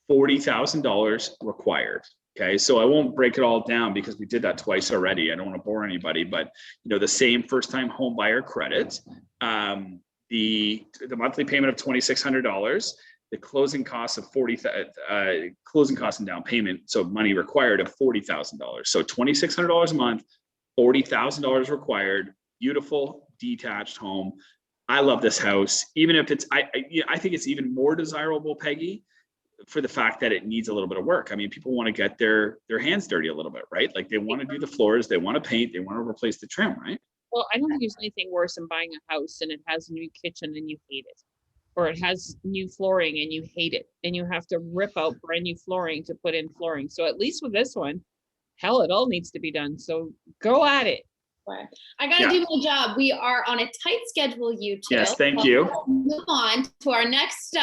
$40,000 required. Okay, so I won't break it all down because we did that twice already. I don't want to bore anybody, but you know, the same first-time home buyer credit, the monthly payment of $2,600, the closing costs of closing costs and down payment, so money required of $40,000. So $2,600 a month, $40,000 required. Beautiful detached home. I love this house. Even if it's, I think it's even more desirable, Peggy, for the fact that it needs a little bit of work. I mean, people want to get their hands dirty a little bit, right? Like they want to do the floors, they want to paint, they want to replace the trim, right? Well, I don't think there's anything worse than buying a house and it has a new kitchen and you hate it, or it has new flooring and you hate it, and you have to rip out brand new flooring to put in flooring. So at least with this one, hell, it all needs to be done. So go at it. I gotta do my job. We are on a tight schedule, you two. Yes, thank you. Move on to our next.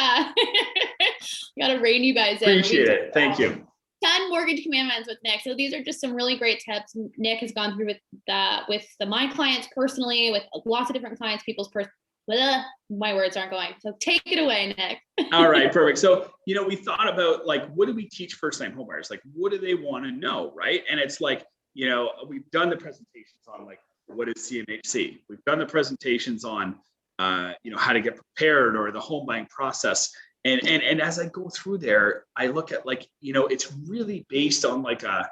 We gotta rein you guys in. Appreciate it. Thank you. 10 mortgage commandments with Nick. So these are just some really great tips Nick has gone through with my clients personally, with lots of different clients, my words aren't going. So take it away, Nick. All right, perfect. So, you know, we thought about like, what do we teach first-time homebuyers? Like, what do they want to know, right? And it's like, you know, we've done the presentations on like, what is CMHC? We've done the presentations on, you know, how to get prepared or the home buying process. And as I go through there, I look at like, you know, it's really based on like a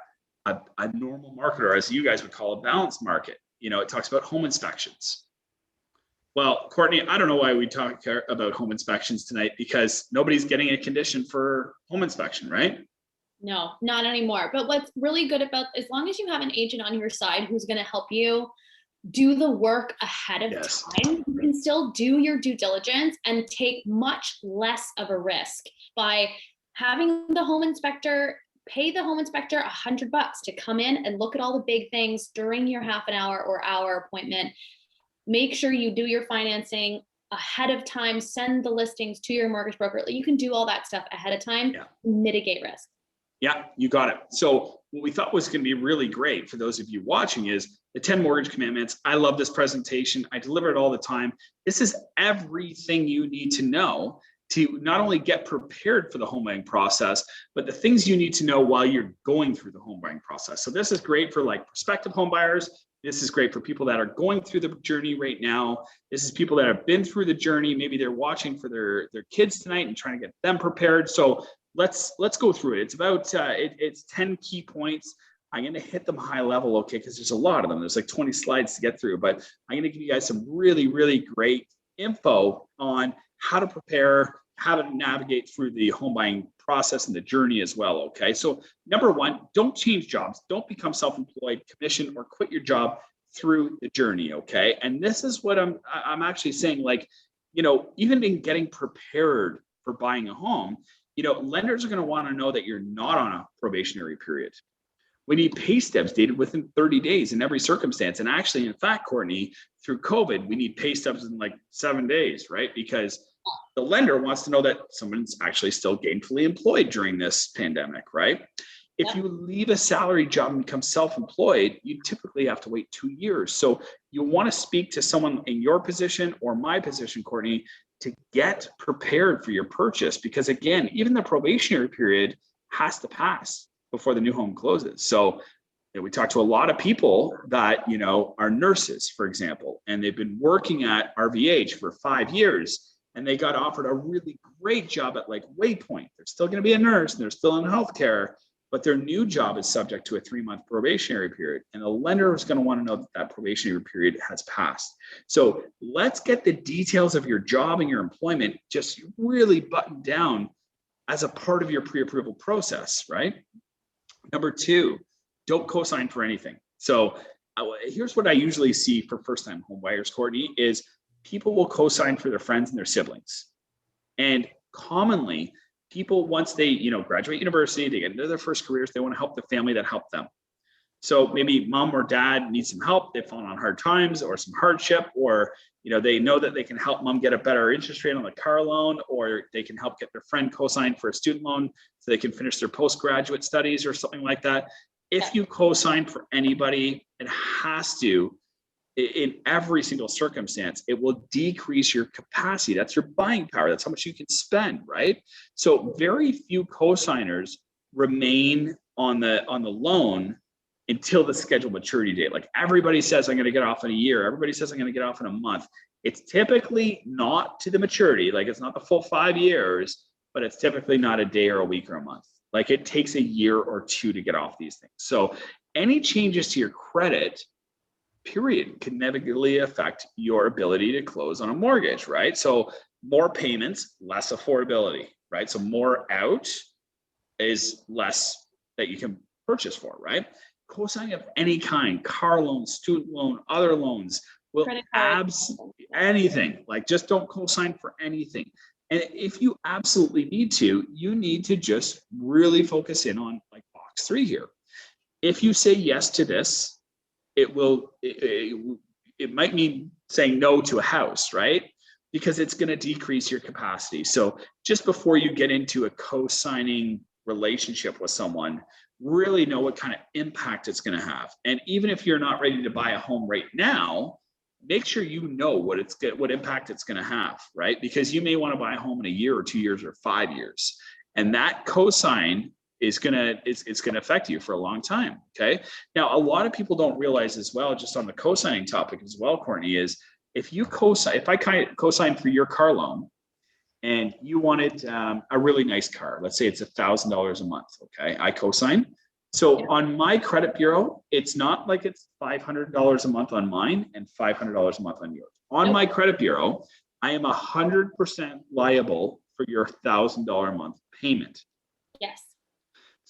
normal market, or as you guys would call a balanced market. You know, it talks about home inspections. Well, Courtney, I don't know why we talk about home inspections tonight, because nobody's getting a condition for home inspection, right? No, not anymore. But what's really good about, as long as you have an agent on your side who's going to help you do the work ahead of Yes. time, you can still do your due diligence and take much less of a risk by having the home inspector pay the home inspector $100 to come in and look at all the big things during your half an hour or hour appointment. Make sure you do your financing ahead of time, send the listings to your mortgage broker. You can do all that stuff ahead of time, Yeah. mitigate risk. Yeah, you got it. So what we thought was going to be really great for those of you watching is the 10 mortgage commitments. I love this presentation. I deliver it all the time. This is everything you need to know to not only get prepared for the home buying process, but the things you need to know while you're going through the home buying process. So this is great for like prospective home buyers. This is great for people that are going through the journey right now. This is people that have been through the journey. Maybe they're watching for their kids tonight and trying to get them prepared. So let's go through it. It's about it's 10 key points. I'm going to hit them high level, okay, because there's a lot of them. There's like 20 slides to get through, but I'm going to give you guys some really, really great info on how to prepare, how to navigate through the home buying process and the journey as well, okay? So number one, don't change jobs. Don't become self-employed, commission, or quit your job through the journey, okay? And this is what I'm actually saying, like, even in getting prepared for buying a home, lenders are going to want to know that you're not on a probationary period. We need pay stubs dated within 30 days in every circumstance. And actually, in fact, Courtney, through COVID, we need pay stubs in like 7 days, right? Because the lender wants to know that someone's actually still gainfully employed during this pandemic, right? If you leave a salary job and become self-employed, you typically have to wait 2 years. So you want to speak to someone in your position or my position, Courtney, to get prepared for your purchase. Because again, even the probationary period has to pass before the new home closes. So we talk to a lot of people that, are nurses, for example, and they've been working at RVH for 5 years and they got offered a really great job at like Waypoint. They're still going to be a nurse and they're still in healthcare, but their new job is subject to a 3-month probationary period. And the lender is going to want to know that that probationary period has passed. So let's get the details of your job and your employment just really buttoned down as a part of your pre-approval process, right? Number 2, don't co-sign for anything. So here's what I usually see for first-time home buyers, Courtney, is people will co-sign for their friends and their siblings. And commonly, people, once they, graduate university, they get into their first careers, they want to help the family that helped them. So maybe mom or dad needs some help. They've fallen on hard times or some hardship, or, they know that they can help mom get a better interest rate on the car loan, or they can help get their friend co-signed for a student loan so they can finish their postgraduate studies or something like that. If you co-sign for anybody, it has to, in every single circumstance, it will decrease your capacity. That's your buying power. That's how much you can spend, right? So very few co-signers remain on the loan until the scheduled maturity date. Like everybody says, I'm going to get off in a year. Everybody says I'm going to get off in a month. It's typically not to the maturity. Like it's not the full 5 years, but it's typically not a day or a week or a month. Like it takes a year or 2 to get off these things. So any changes to your credit, period, can negatively affect your ability to close on a mortgage, right? So more payments, less affordability, right? So more out is less that you can purchase for, right? Co-signing of any kind, car loan, student loan, other loans, will absolutely anything. Like just don't co-sign for anything. And if you absolutely need to, you need to just really focus in on like box 3 here. If you say yes to this, it might mean saying no to a house, right? Because it's going to decrease your capacity. So just before you get into a co-signing relationship with someone, really know what kind of impact it's going to have. And even if you're not ready to buy a home right now, make sure you know what impact it's going to have, right? Because you may want to buy a home in a year or 2 years or 5 years, and that co-sign is going to affect you for a long time. Okay. Now, a lot of people don't realize as well, just on the co-signing topic as well, Courtney, is if I co-sign for your car loan and you wanted a really nice car, let's say it's $1,000 a month. Okay. I co-sign. So on my credit bureau, it's not like it's $500 a month on mine and $500 a month on yours. On my credit bureau, I am 100% liable for your $1,000 a month payment. Yes.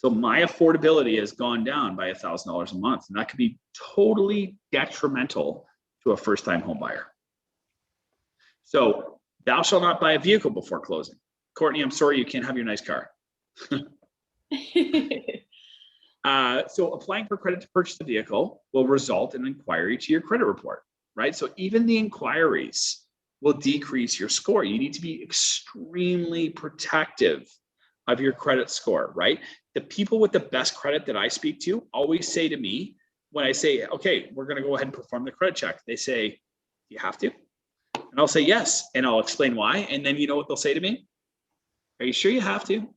So my affordability has gone down by $1,000 a month, and that could be totally detrimental to a first-time home buyer. So thou shalt not buy a vehicle before closing. Courtney, I'm sorry, you can't have your nice car. So applying for credit to purchase the vehicle will result in an inquiry to your credit report, right? So even the inquiries will decrease your score. You need to be extremely protective of your credit score, right? The people with the best credit that I speak to always say to me, when I say, okay, we're going to go ahead and perform the credit check, they say, do you have to? And I'll say yes, and I'll explain why. And then you know what they'll say to me? Are you sure you have to?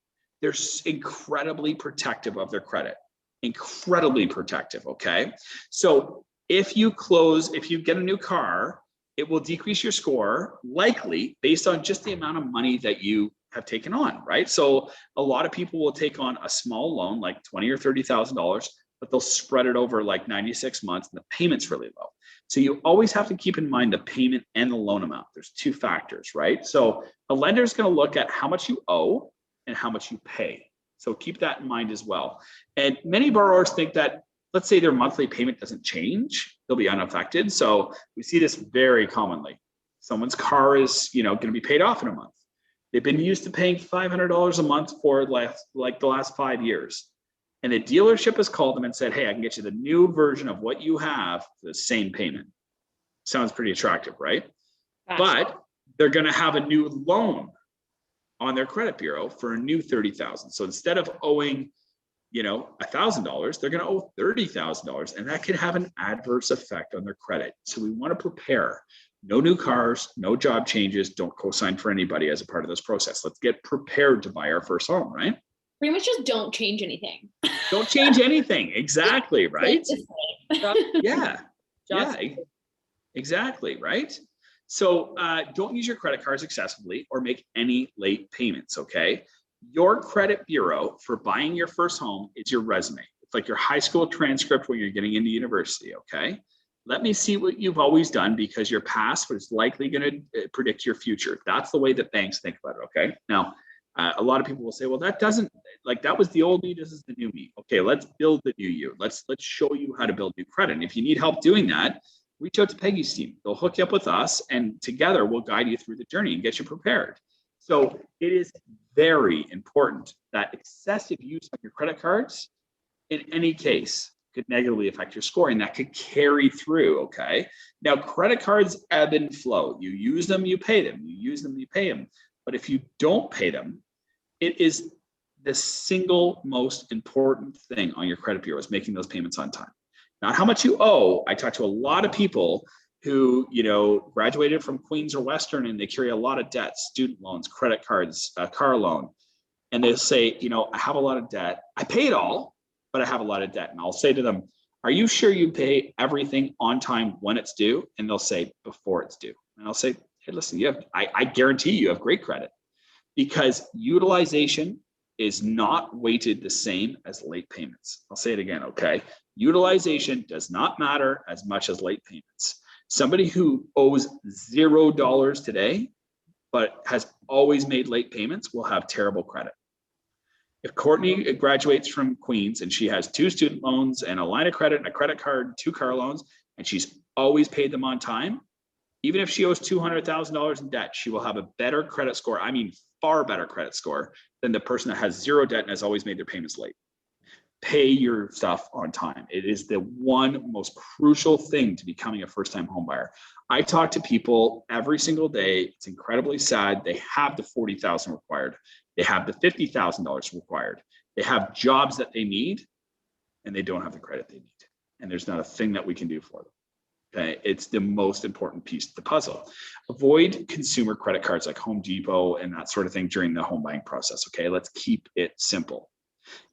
They're incredibly protective of their credit, incredibly protective, okay? So if you get a new car, it will decrease your score likely based on just the amount of money that you have taken on, right? So a lot of people will take on a small loan, like $20,000 or $30,000, but they'll spread it over like 96 months and the payment's really low. So you always have to keep in mind the payment and the loan amount. There's two factors, right? So a lender is going to look at how much you owe and how much you pay. So keep that in mind as well. And many borrowers think that, let's say their monthly payment doesn't change, they'll be unaffected. So we see this very commonly. Someone's car is, going to be paid off in a month. They've been used to paying $500 a month for like the last 5 years. And a dealership has called them and said, hey, I can get you the new version of what you have for the same payment. Sounds pretty attractive, right? But they're going to have a new loan on their credit bureau for a new $30,000. So instead of owing, $1,000, they're going to owe $30,000, and that can have an adverse effect on their credit. So we want to prepare. No new cars, no job changes. Don't co-sign for anybody as a part of this process. Let's get prepared to buy our first home, right? Pretty much just don't change anything. Don't change anything. Exactly, right? Yeah. Just- Yeah, exactly, right? So don't use your credit cards excessively or make any late payments, okay? Your credit bureau for buying your first home is your resume. It's like your high school transcript when you're getting into university, okay? Let me see what you've always done, because your past was likely going to predict your future. That's the way that banks think about it, okay? Now, a lot of people will say, well, that was the old me, this is the new me. Okay, let's build the new you. Let's show you how to build new credit. And if you need help doing that, reach out to Peggy's team. They'll hook you up with us, and together we'll guide you through the journey and get you prepared. So it is very important that excessive use of your credit cards in any case could negatively affect your scoring. That could carry through, okay? Now, credit cards ebb and flow. You use them, you pay them. You use them, you pay them. But if you don't pay them, it is the single most important thing on your credit bureau is making those payments on time. Not how much you owe. I talk to a lot of people who, graduated from Queens or Western, and they carry a lot of debt, student loans, credit cards, car loan. And they'll say, I have a lot of debt. I pay it all, but I have a lot of debt. And I'll say to them, are you sure you pay everything on time when it's due? And they'll say, before it's due. And I'll say, hey, listen, I guarantee you have great credit, because utilization is not weighted the same as late payments. I'll say it again, okay? Utilization does not matter as much as late payments. Somebody who owes $0 today, but has always made late payments, will have terrible credit. If Courtney graduates from Queens and she has 2 student loans and a line of credit and a credit card, 2 car loans, and she's always paid them on time, even if she owes $200,000 in debt, she will have a better credit score. I mean, far better credit score than the person that has 0 debt and has always made their payments late. Pay your stuff on time. It is the one most crucial thing to becoming a first-time home buyer. I talk to people every single day. It's incredibly sad. They have the $40,000 required. They have the $50,000 required. They have jobs that they need, and they don't have the credit they need. And there's not a thing that we can do for them. Okay, it's the most important piece of the puzzle. Avoid consumer credit cards like Home Depot and that sort of thing during the home buying process. Okay, let's keep it simple.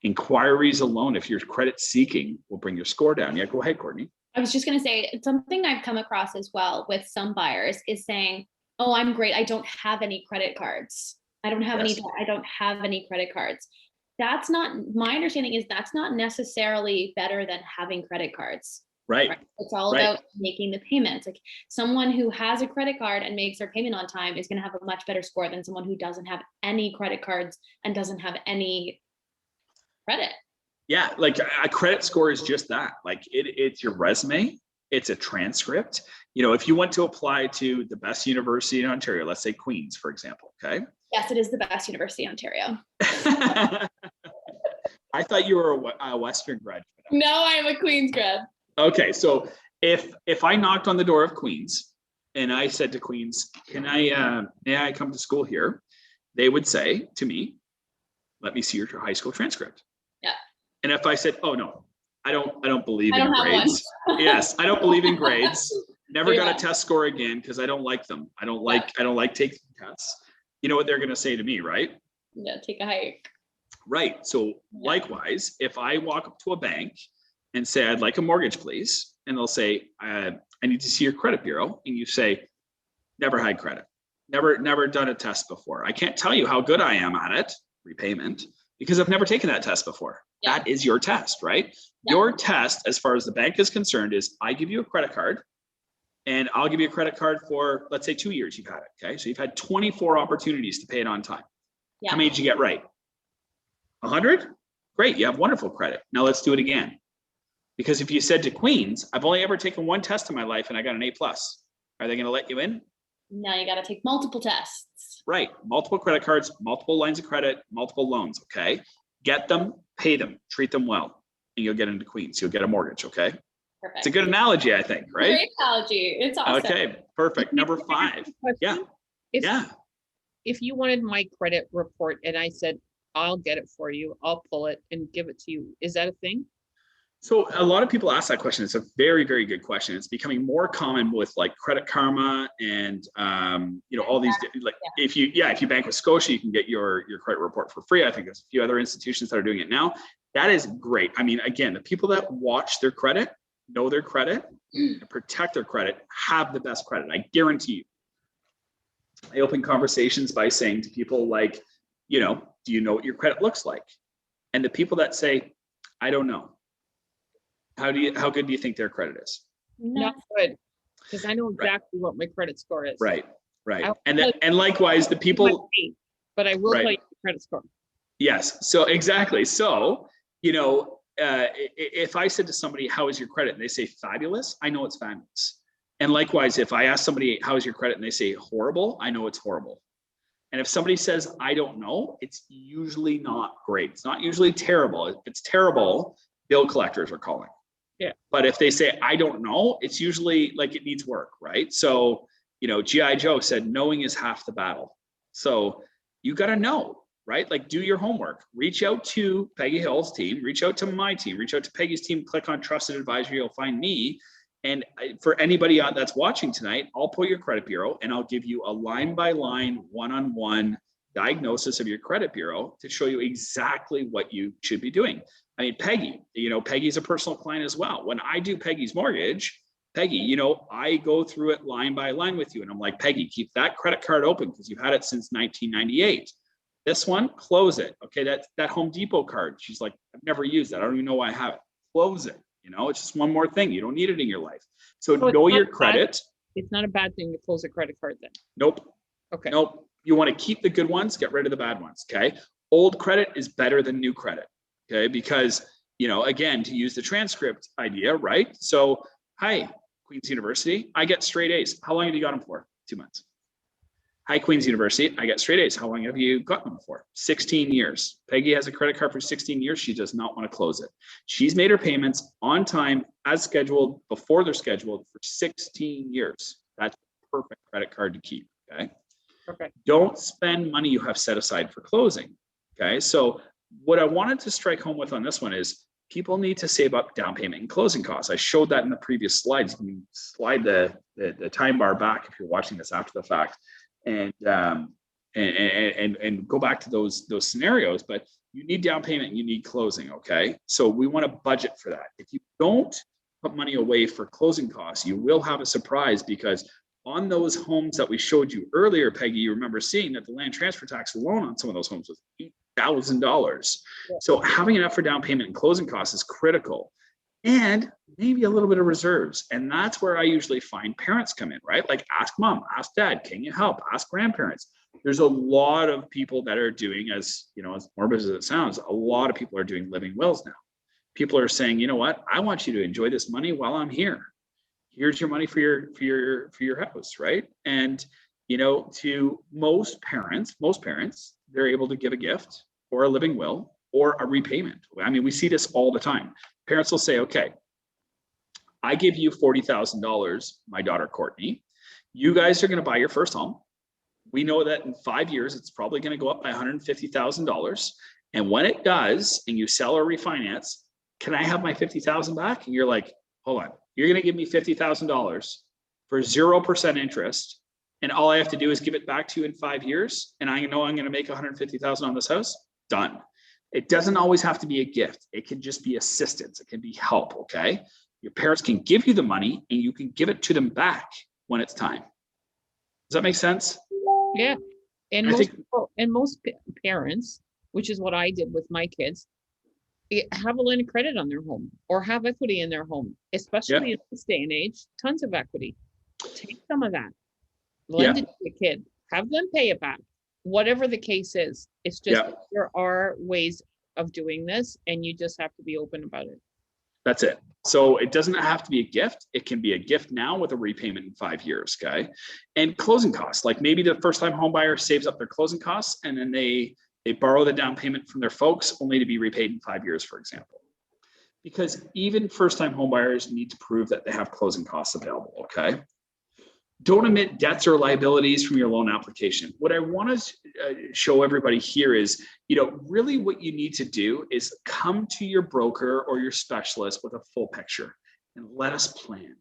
Inquiries alone, if you're credit seeking, will bring your score down. Yeah, go ahead, Courtney. I was just going to say, something I've come across as well with some buyers is saying, oh, I'm great. I don't have any credit cards. I don't have any credit cards. That's not, my understanding is that's not necessarily better than having credit cards. Right. It's all about making the payments. Like someone who has a credit card and makes their payment on time is going to have a much better score than someone who doesn't have any credit cards and doesn't have any credit. Yeah, like a credit score is just that. Like it's your resume, it's a transcript. You know, if you want to apply to the best university in Ontario, let's say Queen's, for example, okay? Yes, it is the best university in Ontario. I thought you were a Western graduate. No, I'm a Queen's grad. Okay, so if I knocked on the door of Queen's and I said to Queen's, may I come to school here? They would say to me, let me see your high school transcript. Yeah. And if I said, oh no, I don't believe I in don't have grades. Yes, I don't believe in grades. Never got Yeah. a test score again because I don't like them. I don't like taking tests. You know what they're gonna say to me, right? Yeah, take a hike. Right. So likewise, if I walk up to a bank and say, I'd like a mortgage, please, and they'll say, I need to see your credit bureau, and you say, never had credit, never done a test before. I can't tell you how good I am at it, repayment, because I've never taken that test before. Yeah. That is your test, right? Yeah. Your test, as far as the bank is concerned, is I give you a credit card, and I'll give you a credit card for, let's say, 2 years you've had it, okay? So you've had 24 opportunities to pay it on time. Yeah. How many did you get right? 100? Great, you have wonderful credit. Now let's do it again. Because if you said to Queen's, I've only ever taken one test in my life and I got an A+. Are they gonna let you in? Now you got to take multiple tests. Right, multiple credit cards, multiple lines of credit, multiple loans, okay? Get them, pay them, treat them well, and you'll get into Queen's, you'll get a mortgage, okay? Perfect. It's a good analogy, I think, right? Great analogy. It's awesome. Okay, perfect. Number 5, yeah, If, yeah. if you wanted my credit report and I said, I'll get it for you, I'll pull it and give it to you, is that a thing? So a lot of people ask that question. It's a very, very good question. It's becoming more common with like Credit Karma and you know, all these, like if you bank with Scotia, you can get your credit report for free. I think there's a few other institutions that are doing it now. That is great. I mean, again, the people that watch their credit, know their credit, and protect their credit have the best credit. I guarantee you. I open conversations by saying to people like, you know, do you know what your credit looks like? And the people that say, I don't know. How good do you think their credit is? Not good, because I know exactly what my credit score is. Right. I'll And likewise, the people, but I will tell you the credit score. yes. So exactly. So, you know, if I said to somebody, how is your credit? And they say fabulous, I know it's fabulous. And likewise, if I ask somebody, how is your credit? And they say horrible, I know it's horrible. And if somebody says, I don't know, it's usually not great. It's not usually terrible. If it's terrible, bill collectors are calling. Yeah. But if they say, I don't know, it's usually like it needs work, right? So, you know, G.I. Joe said, knowing is half the battle. So you got to know, right? Like do your homework, reach out to Peggy Hill's team, reach out to my team, reach out to Peggy's team, click on Trusted Advisory, you'll find me. And for anybody that's watching tonight, I'll pull your credit bureau and I'll give you a line-by-line, one-on-one diagnosis of your credit bureau to show you exactly what you should be doing. I mean, Peggy, you know, Peggy's a personal client as well. When I do Peggy's mortgage, Peggy, you know, I go through it line by line with you. And I'm like, Peggy, keep that credit card open because you've had it since 1998. This one, close it. Okay, that Home Depot card. She's like, I've never used that. I don't even know why I have it. Close it. You know, it's just one more thing. You don't need it in your life. So know your credit. It's not a bad thing to close a credit card then. Nope. Okay. Nope. You want to keep the good ones, get rid of the bad ones. Okay. Old credit is better than new credit. Okay. Because, you know, again, to use the transcript idea, right? So, hi, Queen's University. I get straight A's. How long have you got them for? 2 months. Hi, Queen's University. I get straight A's. How long have you got them for? 16 years. Peggy has a credit card for 16 years. She does not want to close it. She's made her payments on time, as scheduled, before they're scheduled for 16 years. That's a perfect credit card to keep. Okay. Okay. Don't spend money you have set aside for closing. Okay. So what I wanted to strike home with on this one is people need to save up down payment and closing costs. I showed that in the previous slides. You can slide the time bar back if you're watching this after the fact. And go back to those scenarios, but you need down payment and you need closing. Okay. So we want to budget for that. If you don't put money away for closing costs, you will have a surprise because on those homes that we showed you earlier, Peggy, you remember seeing that the land transfer tax alone on some of those homes was $8,000. Yeah. So having enough for down payment and closing costs is critical. And maybe a little bit of reserves. And that's where I usually find parents come in, right? Like ask mom, ask dad, can you help? Ask grandparents. There's a lot of people that are doing, as you know, as morbid as it sounds, a lot of people are doing living wills now. people are saying, you know what, I want you to enjoy this money while I'm here. Here's your money for your house, right? And you know, to most parents, they're able to give a gift or a living will or a repayment. I mean, we see this all the time. Parents will say, okay, I give you $40,000, my daughter Courtney. You guys are going to buy your first home. We know that in 5 years, it's probably going to go up by $150,000. And when it does, and you sell or refinance, can I have my $50,000 back? And you're like, hold on, you're going to give me $50,000 for 0% interest. And all I have to do is give it back to you in 5 years. And I know I'm going to make $150,000 on this house. Done. It doesn't always have to be a gift. It can just be assistance. It can be help. Okay. Your parents can give you the money and you can give it to them back when it's time. Does that make sense? Yeah. And I most think- people, and most parents, which is what I did with my kids, have a line of credit on their home or have equity in their home, especially in this day and age, tons of equity. Take some of that, lend it to the kid, have them pay it back, whatever the case is. It's just, there are ways of doing this and you just have to be open about it. That's it. So it doesn't have to be a gift. It can be a gift now with a repayment in 5 years. Okay. And closing costs, like maybe the first time home buyer saves up their closing costs and then they borrow the down payment from their folks only to be repaid in 5 years, for example. Because even first time home buyers need to prove that they have closing costs available. Okay. Don't omit debts or liabilities from your loan application. What I want to show everybody here is, you know, really what you need to do is come to your broker or your specialist with a full picture and let us plan.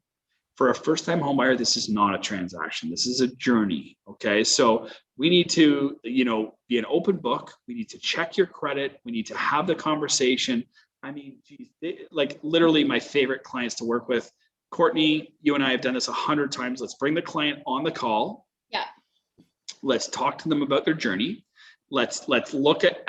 For a first-time homebuyer, this is not a transaction. This is a journey. Okay, so we need to, you know, be an open book. We need to check your credit. We need to have the conversation. I mean, geez, like literally my favorite clients to work with. Courtney, you and I have done this 100 times. Let's bring the client on the call. Yeah. Let's talk to them about their journey. Let's look at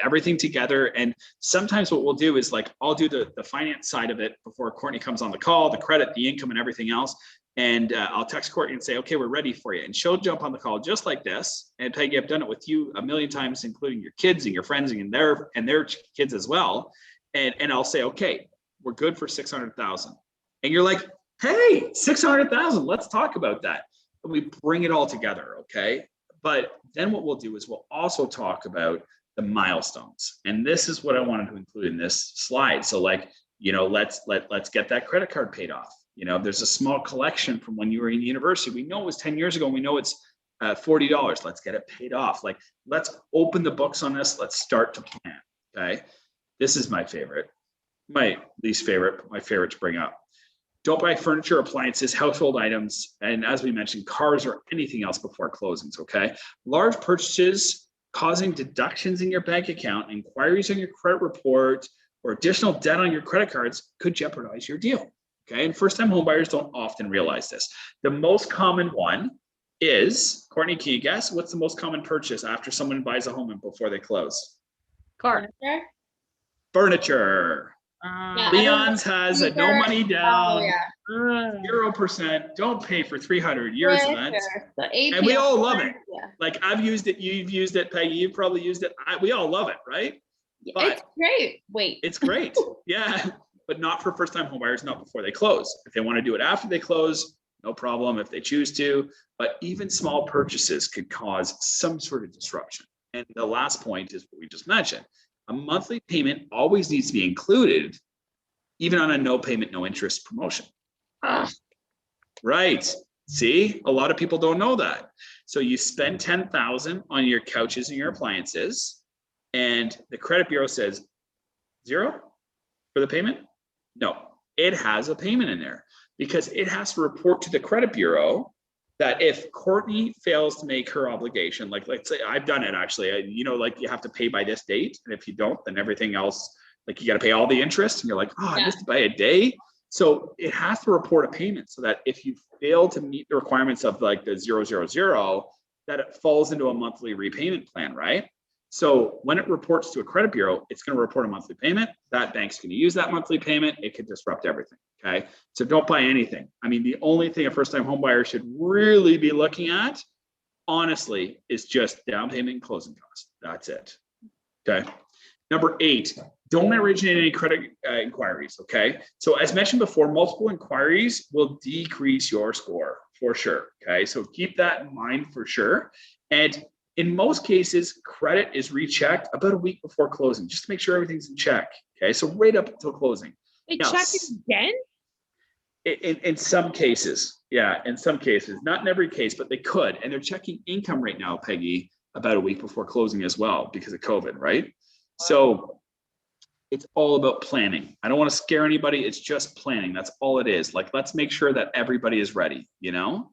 everything together. And sometimes what we'll do is like, I'll do the finance side of it before Courtney comes on the call, the credit, the income and everything else. And I'll text Courtney and say, okay, we're ready for you. And she'll jump on the call just like this. And Peggy, I've done it with you a million times, including your kids and your friends and their kids as well. And I'll say, okay, we're good for 600,000. And you're like, hey, 600,000, let's talk about that. And we bring it all together, okay? But then what we'll do is we'll also talk about the milestones. And this is what I wanted to include in this slide. So like, you know, let's get that credit card paid off. You know, there's a small collection from when you were in university. We know it was 10 years ago. And we know it's $40. Let's get it paid off. Like, let's open the books on this. Let's start to plan, okay? This is my favorite, my least favorite, but my favorite to bring up. Don't buy furniture, appliances, household items, and as we mentioned, cars or anything else before closings, okay? Large purchases causing deductions in your bank account, inquiries on your credit report, or additional debt on your credit cards could jeopardize your deal, okay? And first-time homebuyers don't often realize this. The most common one is, Courtney, can you guess what's the most common purchase after someone buys a home and before they close? Car. Furniture. Yeah, Leon's has a no money down, Oh, yeah. 0%, don't pay for 300 years event. The And we all love it. Yeah. Like I've used it, you've used it, Peggy, you've probably used it. We all love it, right? But It's great. Wait. it's great. Yeah. But not for first time home buyers, not before they close. If they want to do it after they close, no problem if they choose to. But even small purchases could cause some sort of disruption. And the last point is what we just mentioned. A monthly payment always needs to be included, even on a no payment, no interest promotion. Right. See, a lot of people don't know that. So you spend $10,000 on your couches and your appliances, and the credit bureau says 0 for the payment. No, it has a payment in there because it has to report to the credit bureau that if Courtney fails to make her obligation, like let's say I've done it actually, you know, like you have to pay by this date. And if you don't, then everything else, like you got to pay all the interest and you're like, oh, I missed it by a day. So it has to report a payment so that if you fail to meet the requirements of like the 000, that it falls into a monthly repayment plan, right? So when it reports to a credit bureau, it's going to report a monthly payment. That bank's going to use that monthly payment. It could disrupt everything. Okay. So don't buy anything. I mean, the only thing a first-time home buyer should really be looking at, honestly, is just down payment and closing costs. That's it. Okay. Number 8, Don't originate any credit inquiries, okay? So as mentioned before, multiple inquiries will decrease your score for sure, okay? So keep that in mind for sure. And in most cases, credit is rechecked about a week before closing, just to make sure everything's in check, okay? So right up until closing. They Now, check it again? in some cases, yeah, in some cases, not in every case, but they could. And they're checking income right now, Peggy, about a week before closing as well because of COVID, right? So it's all about planning. I don't want to scare anybody. It's just planning. That's all it is. Like, let's make sure that everybody is ready, you know?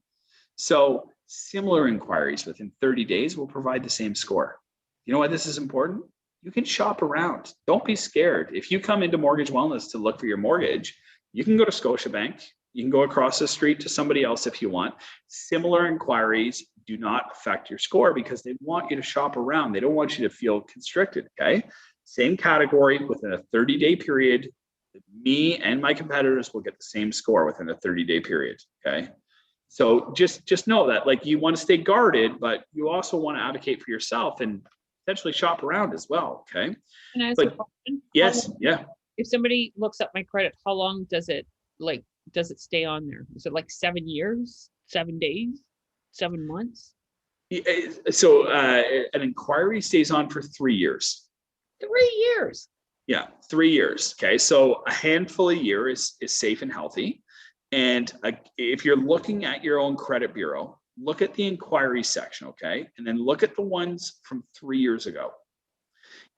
So similar inquiries within 30 days will provide the same score. You know why this is important? You can shop around. Don't be scared. If you come into Mortgage Wellness to look for your mortgage, you can go to Scotiabank. You can go across the street to somebody else if you want. Similar inquiries do not affect your score because they want you to shop around. They don't want you to feel constricted, okay? Same category within a 30-day period. Me and my competitors will get the same score within a 30-day period, okay? So just know that, like, you want to stay guarded, but you also want to advocate for yourself and potentially shop around as well, okay? Can I ask a But question? yes, yeah. If somebody looks up my credit, how long does it stay on there? Is it like 7 years, 7 days, 7 months? So an inquiry stays on for 3 years. 3 years. Yeah, 3 years. Okay, so a handful a year is safe and healthy. And if you're looking at your own credit bureau, look at the inquiry section, okay, and then look at the ones from 3 years ago.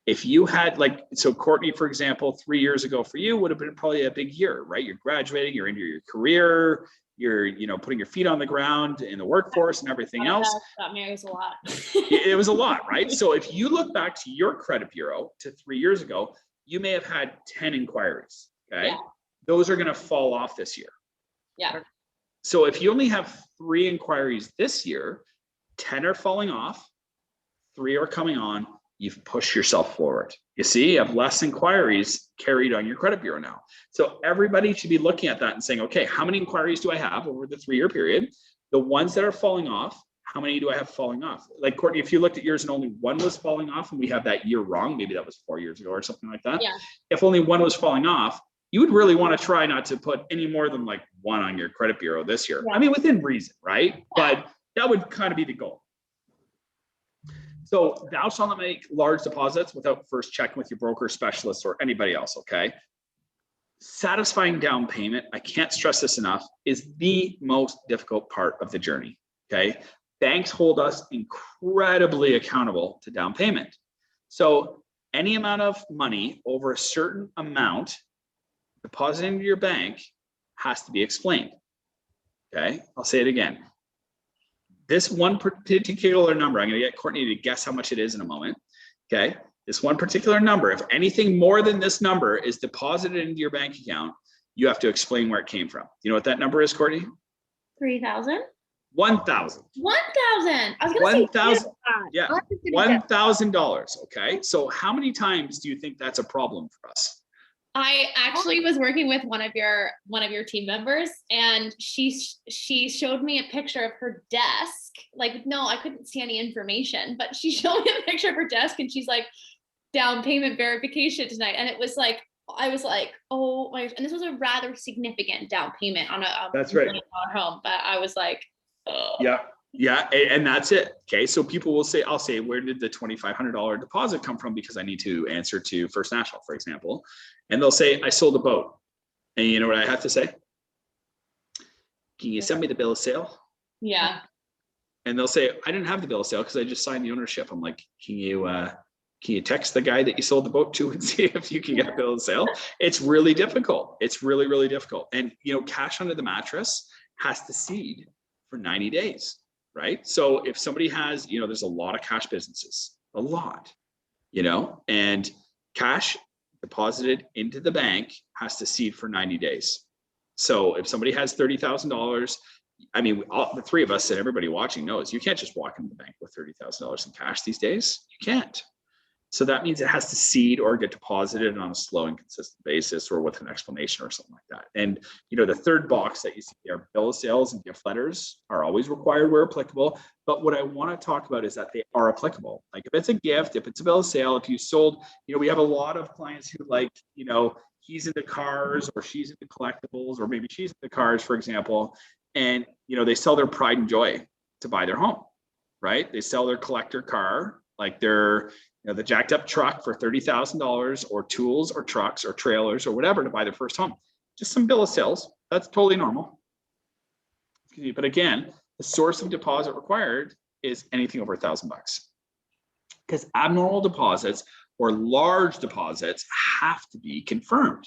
If you had, like, so Courtney, for example, 3 years ago for you would have been probably a big year, right? You're graduating, you're into your career, you're, you know, putting your feet on the ground in the workforce and everything else. That marries a lot. It was a lot, right? So if you look back to your credit bureau to 3 years ago, you may have had 10 inquiries, okay? Yeah. Those are going to fall off this year. Yeah. So if you only have 3 inquiries this year, 10 are falling off, 3 are coming on, you've pushed yourself forward. You see, you have less inquiries carried on your credit bureau now. So everybody should be looking at that and saying, okay, how many inquiries do I have over the 3-year period? The ones that are falling off, how many do I have falling off? Like, Courtney, if you looked at yours and only one was falling off and we have that year wrong, maybe that was 4 years ago or something like that. Yeah. If only one was falling off, you would really want to try not to put any more than like 1 on your credit bureau this year. Yeah. I mean, within reason, right? But that would kind of be the goal. So thou shalt not make large deposits without first checking with your broker, specialist, or anybody else, okay? Satisfying down payment, I can't stress this enough, is the most difficult part of the journey, okay? Banks hold us incredibly accountable to down payment. So any amount of money over a certain amount deposited into your bank has to be explained, okay? I'll say it again. This one particular number, I'm going to get Courtney to guess how much it is in a moment. Okay. This one particular number, if anything more than this number is deposited into your bank account, you have to explain where it came from. You know what that number is, Courtney? 3,000. 1,000. 1,000. I was going to say 1,000. Yeah. $1,000. Okay. So how many times do you think that's a problem for us? I actually was working with one of your team members, and she showed me a picture of her desk. Like, no, I couldn't see any information, but she showed me a picture of her desk, and she's like, down payment verification tonight. And it was like, I was like, oh my, and this was a rather significant down payment on a That's right. home, but I was like, oh. Yeah. Yeah, and that's it. Okay, so people will say, I'll say, where did the $2,500 deposit come from? Because I need to answer to First National, for example. And they'll say, I sold a boat. And you know what I have to say? Can you send me the bill of sale? Yeah. And they'll say, I didn't have the bill of sale because I just signed the ownership. I'm like, can you text the guy that you sold the boat to and see if you can get a bill of sale? It's really difficult. It's really, really difficult. And, you know, cash under the mattress has to seed for 90 days. Right? So if somebody has, you know, there's a lot of cash businesses, a lot, you know, and cash deposited into the bank has to seed for 90 days. So if somebody has $30,000, I mean, the three of us and everybody watching knows you can't just walk into the bank with $30,000 in cash these days. You can't. So that means it has to seed or get deposited on a slow and consistent basis or with an explanation or something like that. And, the third box that you see there, bill of sales and gift letters are always required where applicable. But what I want to talk about is that they are applicable. Like if it's a gift, if it's a bill of sale, if you sold, we have a lot of clients who he's into cars or she's into collectibles, or maybe she's into cars, for example, and, they sell their pride and joy to buy their home, right? They sell their collector car, like their, the jacked up truck for $30,000, or tools or trucks or trailers or whatever to buy their first home. Just some bill of sales. That's totally normal. But again, the source of deposit required is anything over $1,000, because abnormal deposits or large deposits have to be confirmed.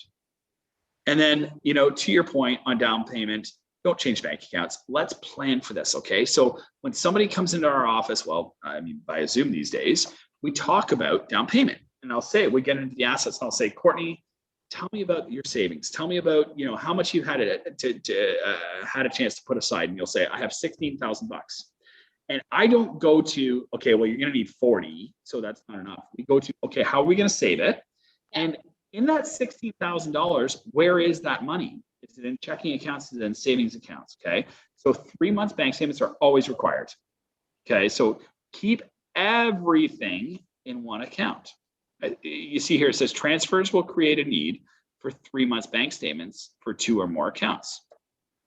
And then, to your point on down payment, don't change bank accounts. Let's plan for this. Okay. So when somebody comes into our office, via Zoom these days, we talk about down payment, and I'll say, we get into the assets and I'll say, Courtney, tell me about your savings. Tell me about, how much you had had a chance to put aside. And you'll say, I have $16,000. And I don't go to, okay, well, you're going to need 40. So that's not enough. We go to, okay, how are we going to save it? And in that $16,000, where is that money? Is it in checking accounts? Is it in savings accounts? Okay. So 3 months bank statements are always required. Okay. So keep everything in one account. You see here, it says transfers will create a need for 3 months bank statements for 2 or more accounts.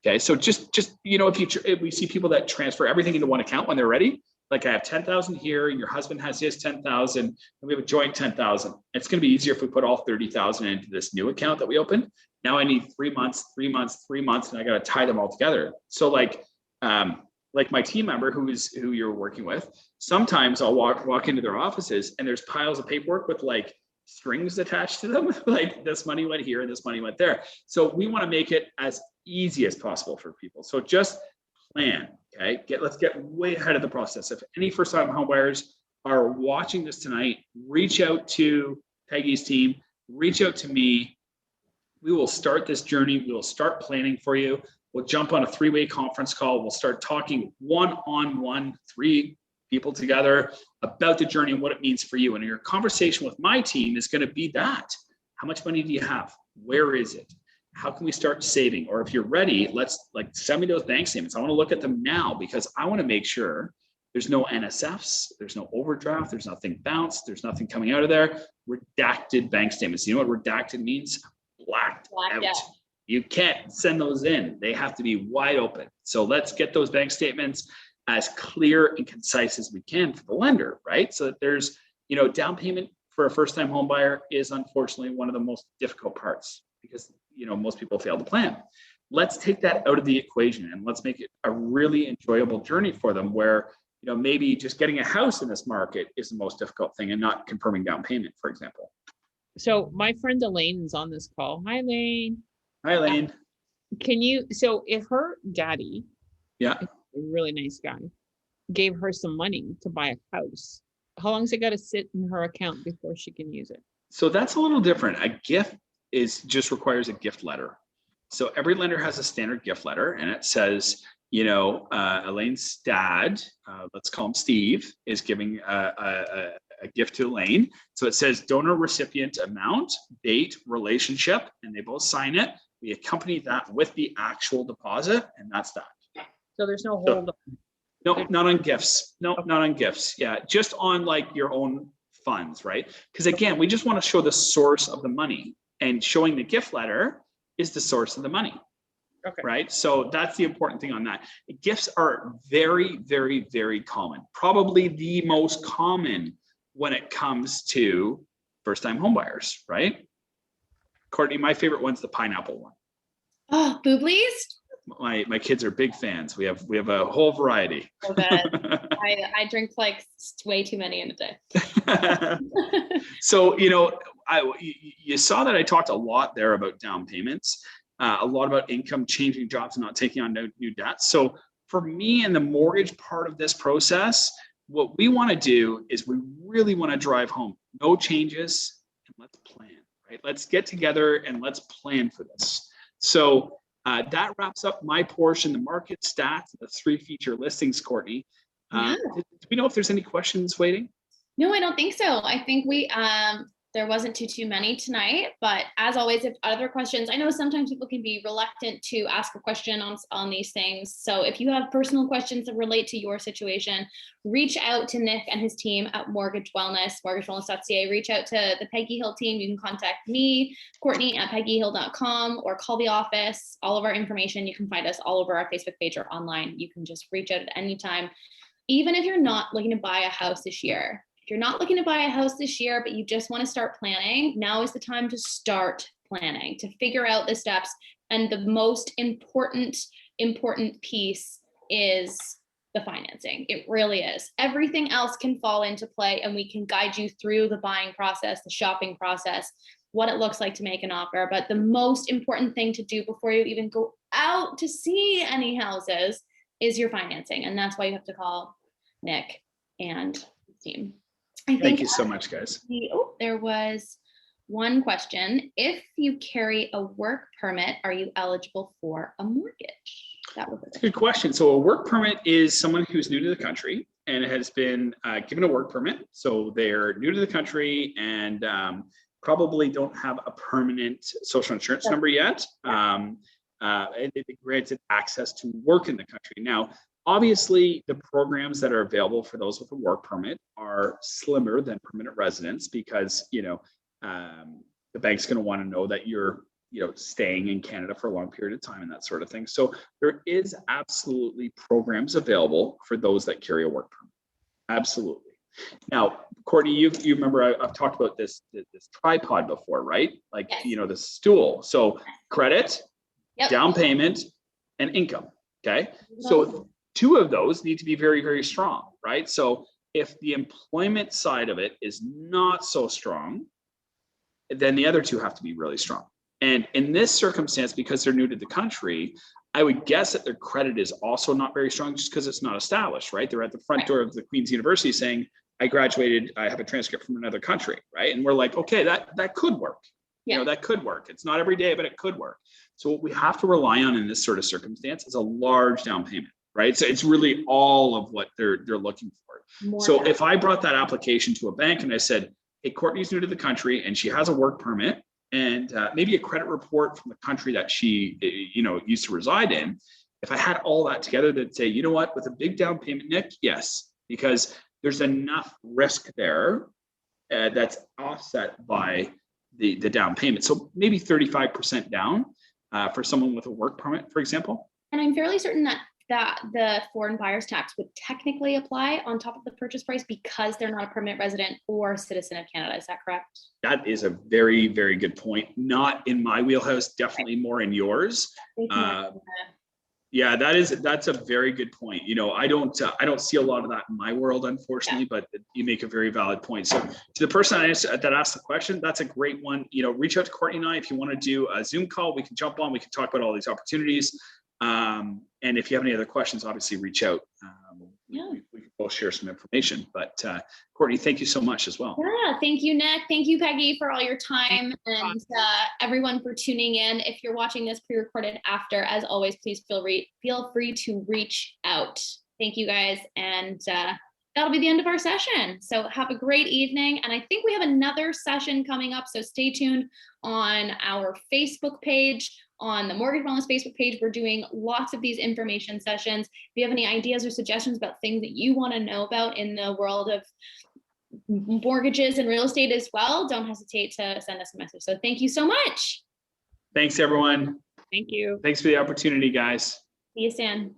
Okay. So just, if we see people that transfer everything into one account when they're ready, like I have 10,000 here and your husband has his 10,000 and we have a joint 10,000. It's going to be easier if we put all 30,000 into this new account that we opened. Now I need 3 months, 3 months, 3 months, and I got to tie them all together. So like my team member who you're working with, sometimes I'll walk into their offices and there's piles of paperwork with like strings attached to them. Like this money went here and this money went there. So we want to make it as easy as possible for people. So just plan, okay? Let's get way ahead of the process. If any first-time home buyers are watching this tonight, reach out to Peggy's team, reach out to me. We will start this journey. We will start planning for you. We'll jump on a 3-way conference call. We'll start talking one-on-one, 3 people together about the journey and what it means for you. And your conversation with my team is going to be that. How much money do you have? Where is it? How can we start saving? Or if you're ready, let's send me those bank statements. I want to look at them now because I want to make sure there's no NSFs, there's no overdraft, there's nothing bounced, there's nothing coming out of there. Redacted bank statements. You know what redacted means? Blacked out. You can't send those in. They have to be wide open. So let's get those bank statements as clear and concise as we can for the lender, right? So that there's, down payment for a first-time home buyer is unfortunately one of the most difficult parts because, most people fail to plan. Let's take that out of the equation and let's make it a really enjoyable journey for them where, maybe just getting a house in this market is the most difficult thing and not confirming down payment, for example. So my friend Elaine is on this call. Hi, Elaine. Hi, Elaine. So if her daddy, yeah, a really nice guy, gave her some money to buy a house, how long has it got to sit in her account before she can use it? So that's a little different. A gift just requires a gift letter. So every lender has a standard gift letter and it says, Elaine's dad, let's call him Steve, is giving a gift to Elaine. So it says donor recipient amount, date, relationship, and they both sign it. We accompany that with the actual deposit, and that's that. So there's no hold up. No, not on gifts. No, not on gifts. Yeah, just on like your own funds, right? Because again, we just want to show the source of the money, and showing the gift letter is the source of the money. Okay. Right. So that's the important thing on that. Gifts are very, very, very common. Probably the most common when it comes to first-time homebuyers, right? Courtney, my favorite one's the pineapple one. Oh, booblies? My kids are big fans. We have a whole variety. I drink like way too many in a day. So, you saw that I talked a lot there about down payments, a lot about income, changing jobs, and not taking on new debt. So for me in the mortgage part of this process, what we want to do is we really want to drive home no changes and let's plan, right? Let's get together and let's plan for this. So that wraps up my portion, the market stats, the 3 feature listings, Courtney. Do we know if there's any questions waiting? No, I don't think so. I think there wasn't too many tonight, but as always, if other questions, I know sometimes people can be reluctant to ask a question on these things. So if you have personal questions that relate to your situation, reach out to Nick and his team at Mortgage Wellness, mortgagewellness.ca. Reach out to the Peggy Hill team. You can contact me, Courtney at peggyhill.com, or call the office. All of our information, you can find us all over our Facebook page or online. You can just reach out at any time. Even if you're not looking to buy a house this year, if you're not looking to buy a house this year, but you just want to start planning, now is the time to start planning, to figure out the steps. And the most important piece is the financing. It really is. Everything else can fall into play, and we can guide you through the buying process, the shopping process, what it looks like to make an offer. But the most important thing to do before you even go out to see any houses is your financing. And that's why you have to call Nick and his team. Thank you so much, guys. There was one question. If you carry a work permit, are you eligible for a mortgage? That was a good question. So a work permit is someone who's new to the country and has been given a work permit. So they're new to the country and probably don't have a permanent social insurance number yet. And they've been granted access to work in the country. Now, obviously, the programs that are available for those with a work permit are slimmer than permanent residents because, the bank's going to want to know that you're, staying in Canada for a long period of time and that sort of thing. So there is absolutely programs available for those that carry a work permit. Absolutely. Now, Courtney, you remember I've talked about this tripod before, right? Like, yes. The stool. So credit, yep. down payment, and income. Okay. So 2 of those need to be very, very strong, right? So if the employment side of it is not so strong, then the other 2 have to be really strong. And in this circumstance, because they're new to the country, I would guess that their credit is also not very strong just because it's not established, right? They're at the front door of the Queen's University saying, I graduated, I have a transcript from another country, right? And we're like, okay, that could work. Yeah. That could work. It's not every day, but it could work. So what we have to rely on in this sort of circumstance is a large down payment. Right. So it's really all of what they're looking for. So if I brought that application to a bank and I said, hey, Courtney's new to the country and she has a work permit and maybe a credit report from the country that she, used to reside in. If I had all that together, they'd say, you know what, with a big down payment, Nick, yes, because there's enough risk there that's offset by the down payment. So maybe 35% down for someone with a work permit, for example. And I'm fairly certain that the foreign buyer's tax would technically apply on top of the purchase price because they're not a permanent resident or citizen of Canada. Is that correct? That is a very, very good point. Not in my wheelhouse, definitely more in yours. Yeah, that's a very good point. I don't see a lot of that in my world, unfortunately, but you make a very valid point. So to the person that asked the question, that's a great one. Reach out to Courtney and I if you want to do a Zoom call. We can jump on. We can talk about all these opportunities. And if you have any other questions, obviously reach out. We can both share some information. But Courtney, thank you so much as well. Yeah, thank you, Nick. Thank you, Peggy, for all your time and everyone for tuning in. If you're watching this pre-recorded after, as always, please feel free to reach out. Thank you, guys. And that'll be the end of our session. So have a great evening. And I think we have another session coming up. So stay tuned on our Facebook page. On the Mortgage Wellness Facebook page, we're doing lots of these information sessions. If you have any ideas or suggestions about things that you want to know about in the world of mortgages and real estate as well, don't hesitate to send us a message. So thank you so much. Thanks, everyone. Thank you. Thanks for the opportunity, guys. See you soon.